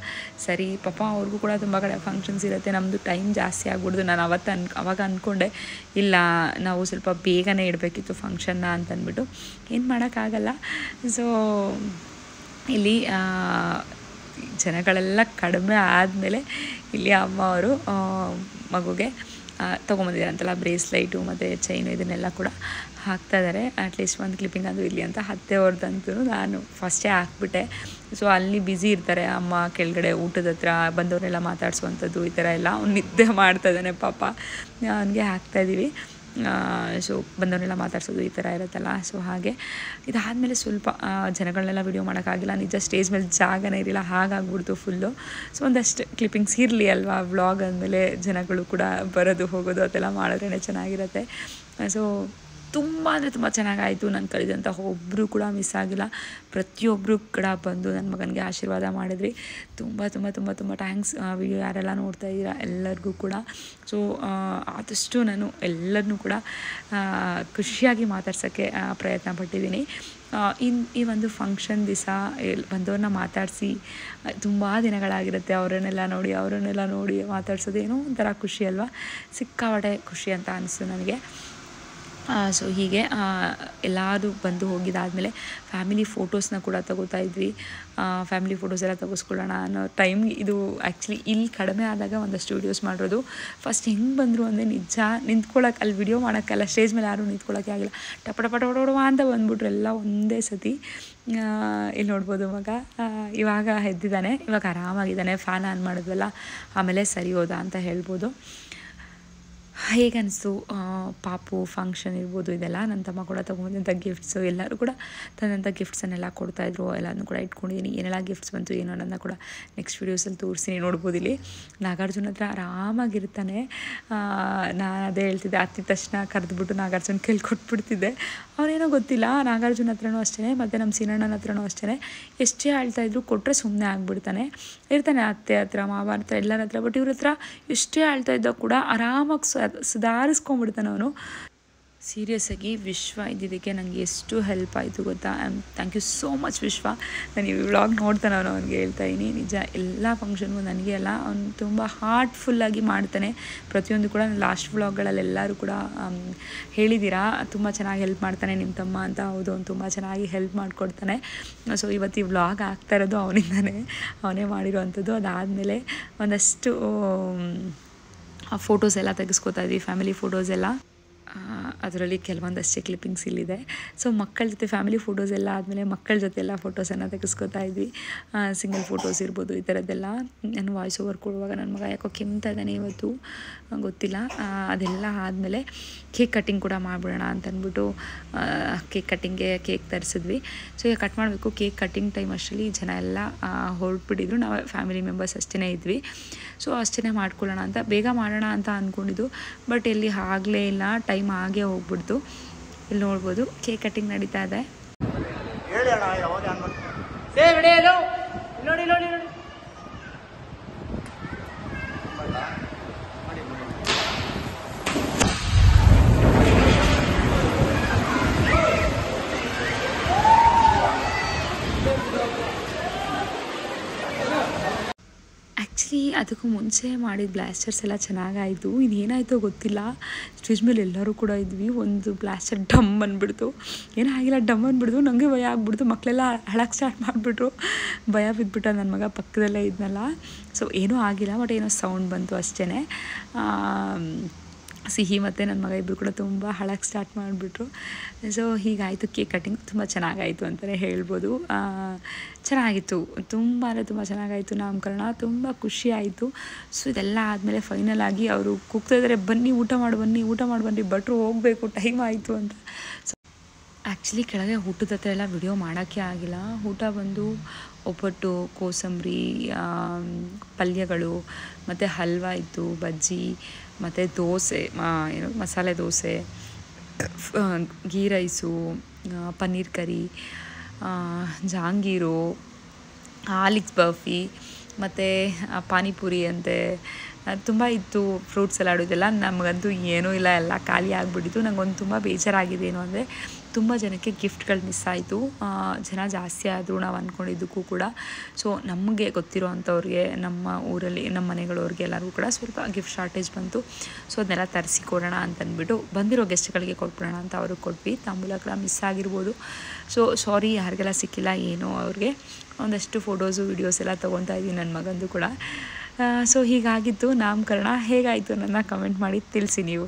ಸರಿ ಪಾಪ ಅವ್ರಿಗೂ ಕೂಡ ತುಂಬ ಕಡೆ ಫಂಕ್ಷನ್ಸ್ ಇರುತ್ತೆ, ನಮ್ಮದು ಟೈಮ್ ಜಾಸ್ತಿ ಆಗ್ಬಿಡ್ದು. ನಾನು ಅವಾಗ ಅಂದ್ಕೊಂಡೆ ಇಲ್ಲ ನಾವು ಸ್ವಲ್ಪ ಬೇಗನೆ ಇಡಬೇಕಿತ್ತು ಫಂಕ್ಷನ್ನ ಅಂತಂದ್ಬಿಟ್ಟು, ಏನು ಮಾಡೋಕ್ಕಾಗಲ್ಲ. ಸೊ ಇಲ್ಲಿ ಜನಗಳೆಲ್ಲ ಕಡಿಮೆ ಆದಮೇಲೆ ಇಲ್ಲಿ ಅಮ್ಮ ಅವರು ಮಗುಗೆ ತೊಗೊಂಬಂದಿದ್ದಾರಂತಲ್ಲ ಬ್ರೇಸ್ಲೈಟು ಮತ್ತು ಚೈನು ಇದನ್ನೆಲ್ಲ ಕೂಡ ಹಾಕ್ತಾಯಿದ್ದಾರೆ. ಅಟ್ಲೀಸ್ಟ್ ಒಂದು ಕ್ಲಿಪ್ಪಿಂಗ್ ಅದು ಇರಲಿ ಅಂತ ಅತ್ತೆ ಅವ್ರದ್ದಂತೂ ನಾನು ಫಸ್ಟೇ ಹಾಕ್ಬಿಟ್ಟೆ. ಸೊ ಅಲ್ಲಿ ಬ್ಯುಸಿ ಇರ್ತಾರೆ ಅಮ್ಮ ಕೆಳಗಡೆ ಊಟದ ಹತ್ರ ಬಂದವರೆಲ್ಲ ಮಾತಾಡ್ಸುವಂಥದ್ದು ಈ ಥರ ಎಲ್ಲ. ಅವ್ನು ನಿದ್ದೆ ಮಾಡ್ತಾಯಿದ್ದಾನೆ ಪಾಪ, ಅವನಿಗೆ ಹಾಕ್ತಾಯಿದ್ದೀವಿ. ಸೊ ಬಂದವನ್ನೆಲ್ಲ ಮಾತಾಡ್ಸೋದು ಈ ಥರ ಇರುತ್ತಲ್ಲ. ಸೊ ಹಾಗೆ ಇದಾದಮೇಲೆ ಸ್ವಲ್ಪ ಜನಗಳನ್ನೆಲ್ಲ ವಿಡಿಯೋ ಮಾಡೋಕ್ಕಾಗಿಲ್ಲ, ನಿಜ ಸ್ಟೇಜ್ ಮೇಲೆ ಜಾಗನೇ ಇರಲಿಲ್ಲ, ಹಾಗಾಗ್ಬಿಡ್ತು ಫುಲ್ಲು. ಸೊ ಒಂದಷ್ಟು ಕ್ಲಿಪ್ಪಿಂಗ್ಸ್ ಇರಲಿ ಅಲ್ವಾ, ವ್ಲಾಗ್ ಅಂದಮೇಲೆ ಜನಗಳು ಕೂಡ ಬರೋದು ಹೋಗೋದು ಅದೆಲ್ಲ ಮಾಡಿದ್ರೇ ಚೆನ್ನಾಗಿರುತ್ತೆ. ಸೊ ತುಂಬ ಅಂದರೆ ತುಂಬ ಚೆನ್ನಾಗಾಯಿತು. ನಾನು ಕಲಿದಂಥ ಒಬ್ಬರು ಕೂಡ ಮಿಸ್ ಆಗಿಲ್ಲ, ಪ್ರತಿಯೊಬ್ಬರು ಕೂಡ ಬಂದು ನನ್ನ ಮಗನಿಗೆ ಆಶೀರ್ವಾದ ಮಾಡಿದ್ರಿ. ತುಂಬ ತುಂಬ ತುಂಬ ತುಂಬ ಥ್ಯಾಂಕ್ಸ್. ವಿಡಿಯೋ ಯಾರೆಲ್ಲ ನೋಡ್ತಾ ಇದ್ದೀರಾ ಎಲ್ಲರಿಗೂ ಕೂಡ. ಸೊ ಆದಷ್ಟು ನಾನು ಎಲ್ಲರನ್ನೂ ಕೂಡ ಖುಷಿಯಾಗಿ ಮಾತಾಡ್ಸೋಕ್ಕೆ ಪ್ರಯತ್ನ ಪಟ್ಟಿದ್ದೀನಿ. ಈ ಒಂದು ಫಂಕ್ಷನ್ ದಿವಸ ಬಂದವ್ರನ್ನ ಮಾತಾಡಿಸಿ ತುಂಬ ದಿನಗಳಾಗಿರುತ್ತೆ, ಅವರನ್ನೆಲ್ಲ ನೋಡಿ ಮಾತಾಡ್ಸೋದು ಏನೋ ಒಂಥರ ಖುಷಿ ಅಲ್ವಾ, ಸಿಕ್ಕಾಪಟ್ಟೆ ಖುಷಿ ಅಂತ ಅನಿಸ್ತು ನನಗೆ. ಸೊ ಹೀಗೆ ಎಲ್ಲರೂ ಬಂದು ಹೋಗಿದ್ದಾದಮೇಲೆ ಫ್ಯಾಮಿಲಿ ಫೋಟೋಸ್ನ ಕೂಡ ತಗೋತಾ ಇದ್ವಿ. ಫ್ಯಾಮಿಲಿ ಫೋಟೋಸ್ ಎಲ್ಲ ತೆಗೆಸ್ಕೊಳ್ಳೋಣ ಅನ್ನೋ ಟೈಮ್ ಇದು ಆ್ಯಕ್ಚುಲಿ ಇಲ್ಲಿ ಕಡಿಮೆ ಆದಾಗ ಒಂದಷ್ಟು ವೀಡಿಯೋಸ್ ಮಾಡಿರೋದು. ಫಸ್ಟ್ ಹೆಂಗೆ ಬಂದರು ಅಂದರೆ ನಿಜ ನಿಂತ್ಕೊಳ್ಳೋಕೆ ಅಲ್ಲಿ ವಿಡಿಯೋ ಮಾಡೋಕ್ಕಲ್ಲ, ಸ್ಟೇಜ್ ಮೇಲೆ ಯಾರೂ ನಿಂತ್ಕೊಳ್ಳೋಕ್ಕೆ ಆಗಿಲ್ಲ, ಟಪ ಅಂತ ಬಂದುಬಿಟ್ರು ಎಲ್ಲ ಒಂದೇ ಸತಿ. ಇಲ್ಲಿ ನೋಡ್ಬೋದು ಮಗ ಇವಾಗ ಎದ್ದಿದ್ದಾನೆ, ಇವಾಗ ಆರಾಮಾಗಿದ್ದಾನೆ, ಫ್ಯಾನ್ ಆನ್ ಮಾಡಿದ್ವಲ್ಲ ಆಮೇಲೆ ಸರಿ ಹೋದ ಅಂತ ಹೇಳ್ಬೋದು. ಹೇಗನ್ನಿಸ್ತು ಪಾಪು ಫಂಕ್ಷನ್ ಇರ್ಬೋದು ಇದೆಲ್ಲ. ನನ್ನ ತಮ್ಮ ಕೂಡ ತೊಗೊಂಬಂದಂಥ ಗಿಫ್ಟ್ಸು ಎಲ್ಲರೂ ಕೂಡ ತಂದಂಥ ಗಿಫ್ಟ್ಸನ್ನೆಲ್ಲ ಕೊಡ್ತಾಯಿದ್ರು, ಎಲ್ಲನೂ ಕೂಡ ಇಟ್ಕೊಂಡಿದ್ದೀನಿ. ಏನೆಲ್ಲ ಗಿಫ್ಟ್ಸ್ ಬಂತು ಏನೋ ಅನ್ನೋದನ್ನ ಕೂಡ ನೆಕ್ಸ್ಟ್ ವೀಡಿಯೋಸಲ್ಲಿ ತೋರಿಸ್ತೀನಿ, ನೋಡ್ಬೋದು. ಇಲ್ಲಿ ನಾಗಾರ್ಜುನ ಹತ್ರ ಆರಾಮಾಗಿರ್ತಾನೆ. ನಾನು ಅದೇ ಹೇಳ್ತಿದ್ದೆ, ಹತ್ತಿದ ತಕ್ಷಣ ಕರೆದ್ಬಿಟ್ಟು ನಾಗಾರ್ಜುನ ಕೈಲಿ ಕೊಟ್ಬಿಡ್ತಿದ್ದೆ. ಅವನೇನೋ ಗೊತ್ತಿಲ್ಲ, ನಾಗಾರ್ಜುನ ಹತ್ರನೂ ಅಷ್ಟೇ ಮತ್ತು ನಮ್ಮ ಸೀನಣ್ಣನ ಹತ್ರನೂ ಅಷ್ಟೇ, ಎಷ್ಟೇ ಆಳ್ತಾಯಿದ್ರು ಕೊಟ್ಟರೆ ಸುಮ್ಮನೆ ಆಗಿಬಿಡ್ತಾನೆ. ಇರ್ತಾನೆ ಅತ್ತೆ ಹತ್ರ ಮಾವ ಹತ್ರ ಎಲ್ಲರ ಹತ್ರ, ಬಟ್ ಇವ್ರ ಹತ್ರ ಎಷ್ಟೇ ಆಳ್ತಾಯಿದ್ದ ಕೂಡ ಆರಾಮಾಗಿ ಸುಧಾರಿಸ್ಕೊಂಡ್ಬಿಡ್ತಾನೆ ಅವನು. ಸೀರಿಯಸ್ಸಾಗಿ ವಿಶ್ವ ಇದ್ದಿದ್ದಕ್ಕೆ ನನಗೆ ಎಷ್ಟು ಹೆಲ್ಪ್ ಆಯಿತು ಗೊತ್ತಾ. ಥ್ಯಾಂಕ್ ಯು ಸೋ ಮಚ್ ವಿಶ್ವ. ನಾನು ಈ ವ್ಲಾಗ್ ನೋಡ್ತಾನೆ ಅವನಿಗೆ ಹೇಳ್ತಾ ಇದ್ದೀನಿ, ನಿಜ ಎಲ್ಲ ಫಂಕ್ಷನ್ಗೂ ನನಗೆ ಅಲ್ಲ, ಅವನು ತುಂಬ ಹಾರ್ಟ್ಫುಲ್ಲಾಗಿ ಮಾಡ್ತಾನೆ ಪ್ರತಿಯೊಂದು ಕೂಡ. ಲಾಸ್ಟ್ ವ್ಲಾಗ್ಗಳಲ್ಲೆಲ್ಲರೂ ಕೂಡ ಹೇಳಿದ್ದೀರಾ ತುಂಬ ಚೆನ್ನಾಗಿ ಹೆಲ್ಪ್ ಮಾಡ್ತಾನೆ ನಿಮ್ಮ ತಮ್ಮ ಅಂತ. ಹೌದು, ಅವ್ನು ತುಂಬ ಚೆನ್ನಾಗಿ ಹೆಲ್ಪ್ ಮಾಡಿಕೊಡ್ತಾನೆ. ಸೊ ಇವತ್ತು ಈ ವ್ಲಾಗ್ ಆಗ್ತಾ ಇರೋದು ಅವನಿಂದನೇ, ಅವನೇ ಮಾಡಿರೋವಂಥದ್ದು. ಅದಾದಮೇಲೆ ಒಂದಷ್ಟು ಫೋಟೋಸ್ ಎಲ್ಲ ತೆಗೆಸ್ಕೊತಾ ಇದ್ವಿ, ಫ್ಯಾಮಿಲಿ ಫೋಟೋಸ್ ಎಲ್ಲ. ಅದರಲ್ಲಿ ಕೆಲವೊಂದಷ್ಟೇ ಕ್ಲಿಪ್ಪಿಂಗ್ಸ್ ಇಲ್ಲಿದೆ. ಸೊ ಮಕ್ಕಳ ಜೊತೆ ಫ್ಯಾಮಿಲಿ ಫೋಟೋಸ್ ಎಲ್ಲ ಆದಮೇಲೆ ಮಕ್ಕಳ ಜೊತೆ ಎಲ್ಲ ಫೋಟೋಸನ್ನು ತೆಗೆಸ್ಕೊತಾ ಇದ್ವಿ. ಸಿಂಗಲ್ ಫೋಟೋಸ್ ಇರ್ಬೋದು ಈ ಥರದ್ದೆಲ್ಲ. ನಾನು ವಾಯ್ಸ್ ಓವರ್ ಕೊಡುವಾಗ ನನ್ನ ಮಗ ಯಾಕೋ ಕೆಮ್ತಾ ಇದ್ದಾನೆ ಇವತ್ತು, ಗೊತ್ತಿಲ್ಲ. ಅದೆಲ್ಲ ಆದಮೇಲೆ ಕೇಕ್ ಕಟ್ಟಿಂಗ್ ಕೂಡ ಮಾಡಿಬಿಡೋಣ ಅಂತಂದ್ಬಿಟ್ಟು ಕೇಕ್ ಕಟ್ಟಿಂಗ್ಗೆ ಕೇಕ್ ತರಿಸಿದ್ವಿ. ಸೊ ಈಗ ಕಟ್ ಮಾಡಬೇಕು. ಕೇಕ್ ಕಟ್ಟಿಂಗ್ ಟೈಮ್ ಅಷ್ಟರಲ್ಲಿ ಜನ ಎಲ್ಲ ಹೊರಟ್ಬಿಟ್ಟಿದ್ರು, ನಾವು ಫ್ಯಾಮಿಲಿ ಮೆಂಬರ್ಸ್ ಅಷ್ಟೇ ಇದ್ವಿ. ಸೊ ಅಷ್ಟೇ ಮಾಡ್ಕೊಳ್ಳೋಣ ಅಂತ ಬೇಗ ಮಾಡೋಣ ಅಂತ ಅಂದ್ಕೊಂಡಿದ್ದು, ಬಟ್ ಎಲ್ಲಿ ಆಗಲೇ ಇಲ್ಲ, ಟೈಮ್ ಆಗೇ ಹೋಗ್ಬಿಡ್ತು. ಇಲ್ಲಿ ನೋಡ್ಬೋದು ಕೇಕ್ ಕಟ್ಟಿಂಗ್ ನಡೀತಾ ಇದೆ. ಆ್ಯಕ್ಚುಲಿ ಅದಕ್ಕೂ ಮುಂಚೆ ಮಾಡಿದ ಬ್ಲಾಸ್ಟರ್ಸ್ ಎಲ್ಲ ಚೆನ್ನಾಗಾಯಿತು. ಇನ್ನೇನಾಯಿತೋ ಗೊತ್ತಿಲ್ಲ, ಸ್ಟೇಜ್ ಮೇಲೆ ಎಲ್ಲರೂ ಕೂಡ ಇದ್ವಿ. ಒಂದು ಬ್ಲಾಸ್ಟರ್ ಡಮ್ ಅಂದ್ಬಿಡ್ತು, ಏನಾಗಿಲ್ಲ ಡಮ್ ಅಂದ್ಬಿಡ್ತು. ನನಗೆ ಭಯ ಆಗ್ಬಿಡ್ತು, ಮಕ್ಕಳೆಲ್ಲ ಅಳಕ್ಕೆ ಸ್ಟಾರ್ಟ್ ಮಾಡಿಬಿಟ್ರು. ಭಯ ಬಿದ್ದುಬಿಟ್ಟ ನನ್ನ ಮಗ, ಪಕ್ಕದಲ್ಲೇ ಇದ್ನಲ್ಲ. ಸೊ ಏನೂ ಆಗಿಲ್ಲ, ಬಟ್ ಏನೋ ಸೌಂಡ್ ಬಂತು ಅಷ್ಟೇ. ಸಿಹಿ ಮತ್ತು ನನ್ನ ಮಗ ಇಬ್ಬರು ಕೂಡ ತುಂಬ ಹಳಕ್ಕೆ ಸ್ಟಾರ್ಟ್ ಮಾಡಿಬಿಟ್ರು. ಸೊ ಹೀಗಾಯಿತು. ಕೇಕ್ ಕಟ್ಟಿಂಗ್ ತುಂಬ ಚೆನ್ನಾಗಾಯಿತು ಅಂತಲೇ ಹೇಳ್ಬೋದು. ಚೆನ್ನಾಗಿತ್ತು, ತುಂಬ ಅಂದರೆ ತುಂಬ ಚೆನ್ನಾಗಾಯಿತು ನಾಮಕರಣ. ತುಂಬ ಖುಷಿ ಆಯಿತು. ಸೊ ಇದೆಲ್ಲ ಆದಮೇಲೆ ಫೈನಲ್ ಆಗಿ ಅವರು ಕೂಗ್ತಾಯಿದ್ದಾರೆ, ಬನ್ನಿ ಊಟ ಮಾಡಿ ಬನ್ನಿ, ಭಟ್ರು ಹೋಗಬೇಕು, ಟೈಮ್ ಆಯಿತು ಅಂತ. ಸೊ ಆ್ಯಕ್ಚುಲಿ ಕೆಳಗೆ ಊಟದ ಹತ್ರ ಎಲ್ಲ ವಿಡಿಯೋ ಮಾಡೋಕ್ಕೆ ಆಗಿಲ್ಲ. ಊಟ ಬಂದು ಒಬ್ಬಟ್ಟು, ಕೋಸಂಬರಿ, ಪಲ್ಯಗಳು ಮತ್ತು ಹಲ್ವ ಇತ್ತು, ಬಜ್ಜಿ ಮತ್ತು ದೋಸೆ, ಏನು ಮಸಾಲೆ ದೋಸೆ, ಗೀ ರೈಸು, ಪನ್ನೀರ್ ಕರಿ, ಜಹಾಂಗೀರು, ಆಲಿಕ್ಸ್ ಬರ್ಫಿ ಮತ್ತು ಪಾನಿಪುರಿ ಅಂತೆ ತುಂಬ ಇತ್ತು. ಫ್ರೂಟ್ ಸಲಾಡು ಇದೆಲ್ಲ. ನಮಗಂತೂ ಏನೂ ಇಲ್ಲ, ಎಲ್ಲ ಖಾಲಿ ಆಗಿಬಿಟ್ಟಿತ್ತು. ನನಗೊಂದು ತುಂಬ ಬೇಜಾರಾಗಿದೆ ಏನು ಅಂದರೆ ತುಂಬ ಜನಕ್ಕೆ ಗಿಫ್ಟ್ಗಳು ಮಿಸ್ ಆಯಿತು. ಜನ ಜಾಸ್ತಿ ಆದರೂ ನಾವು ಅಂದ್ಕೊಂಡಿದ್ದಕ್ಕೂ ಕೂಡ. ಸೊ ನಮಗೆ ಗೊತ್ತಿರೋ ಅಂಥವ್ರಿಗೆ, ನಮ್ಮ ಊರಲ್ಲಿ ನಮ್ಮ ಮನೆಗಳವ್ರಿಗೆ ಎಲ್ಲರಿಗೂ ಕೂಡ ಸ್ವಲ್ಪ ಗಿಫ್ಟ್ ಶಾರ್ಟೇಜ್ ಬಂತು. ಸೊ ಅದನ್ನೆಲ್ಲ ತರಿಸಿ ಕೊಡೋಣ ಅಂತಂದ್ಬಿಟ್ಟು ಬಂದಿರೋ ಗೆಸ್ಟ್ಗಳಿಗೆ ಕೊಟ್ಬಿಡೋಣ ಅಂತ ಅವ್ರಿಗೆ ಕೊಟ್ವಿ. ತಾಂಬೂಲ ಕೂಡ ಮಿಸ್ ಆಗಿರ್ಬೋದು. ಸೊ ಸಾರಿ ಯಾರಿಗೆಲ್ಲ ಸಿಕ್ಕಿಲ್ಲ ಏನೋ ಅವ್ರಿಗೆ. ಒಂದಷ್ಟು ಫೋಟೋಸು ವೀಡಿಯೋಸ್ ಎಲ್ಲ ತೊಗೊತಾ ಇದ್ದೀನಿ ನನ್ನ ಮಗಂದು ಕೂಡ. ಸೊ ಹೀಗಾಗಿತ್ತು ನಾಮಕರಣ. ಹೇಗಾಯಿತು ನನ್ನ ಕಮೆಂಟ್ ಮಾಡಿ ತಿಳಿಸಿ ನೀವು.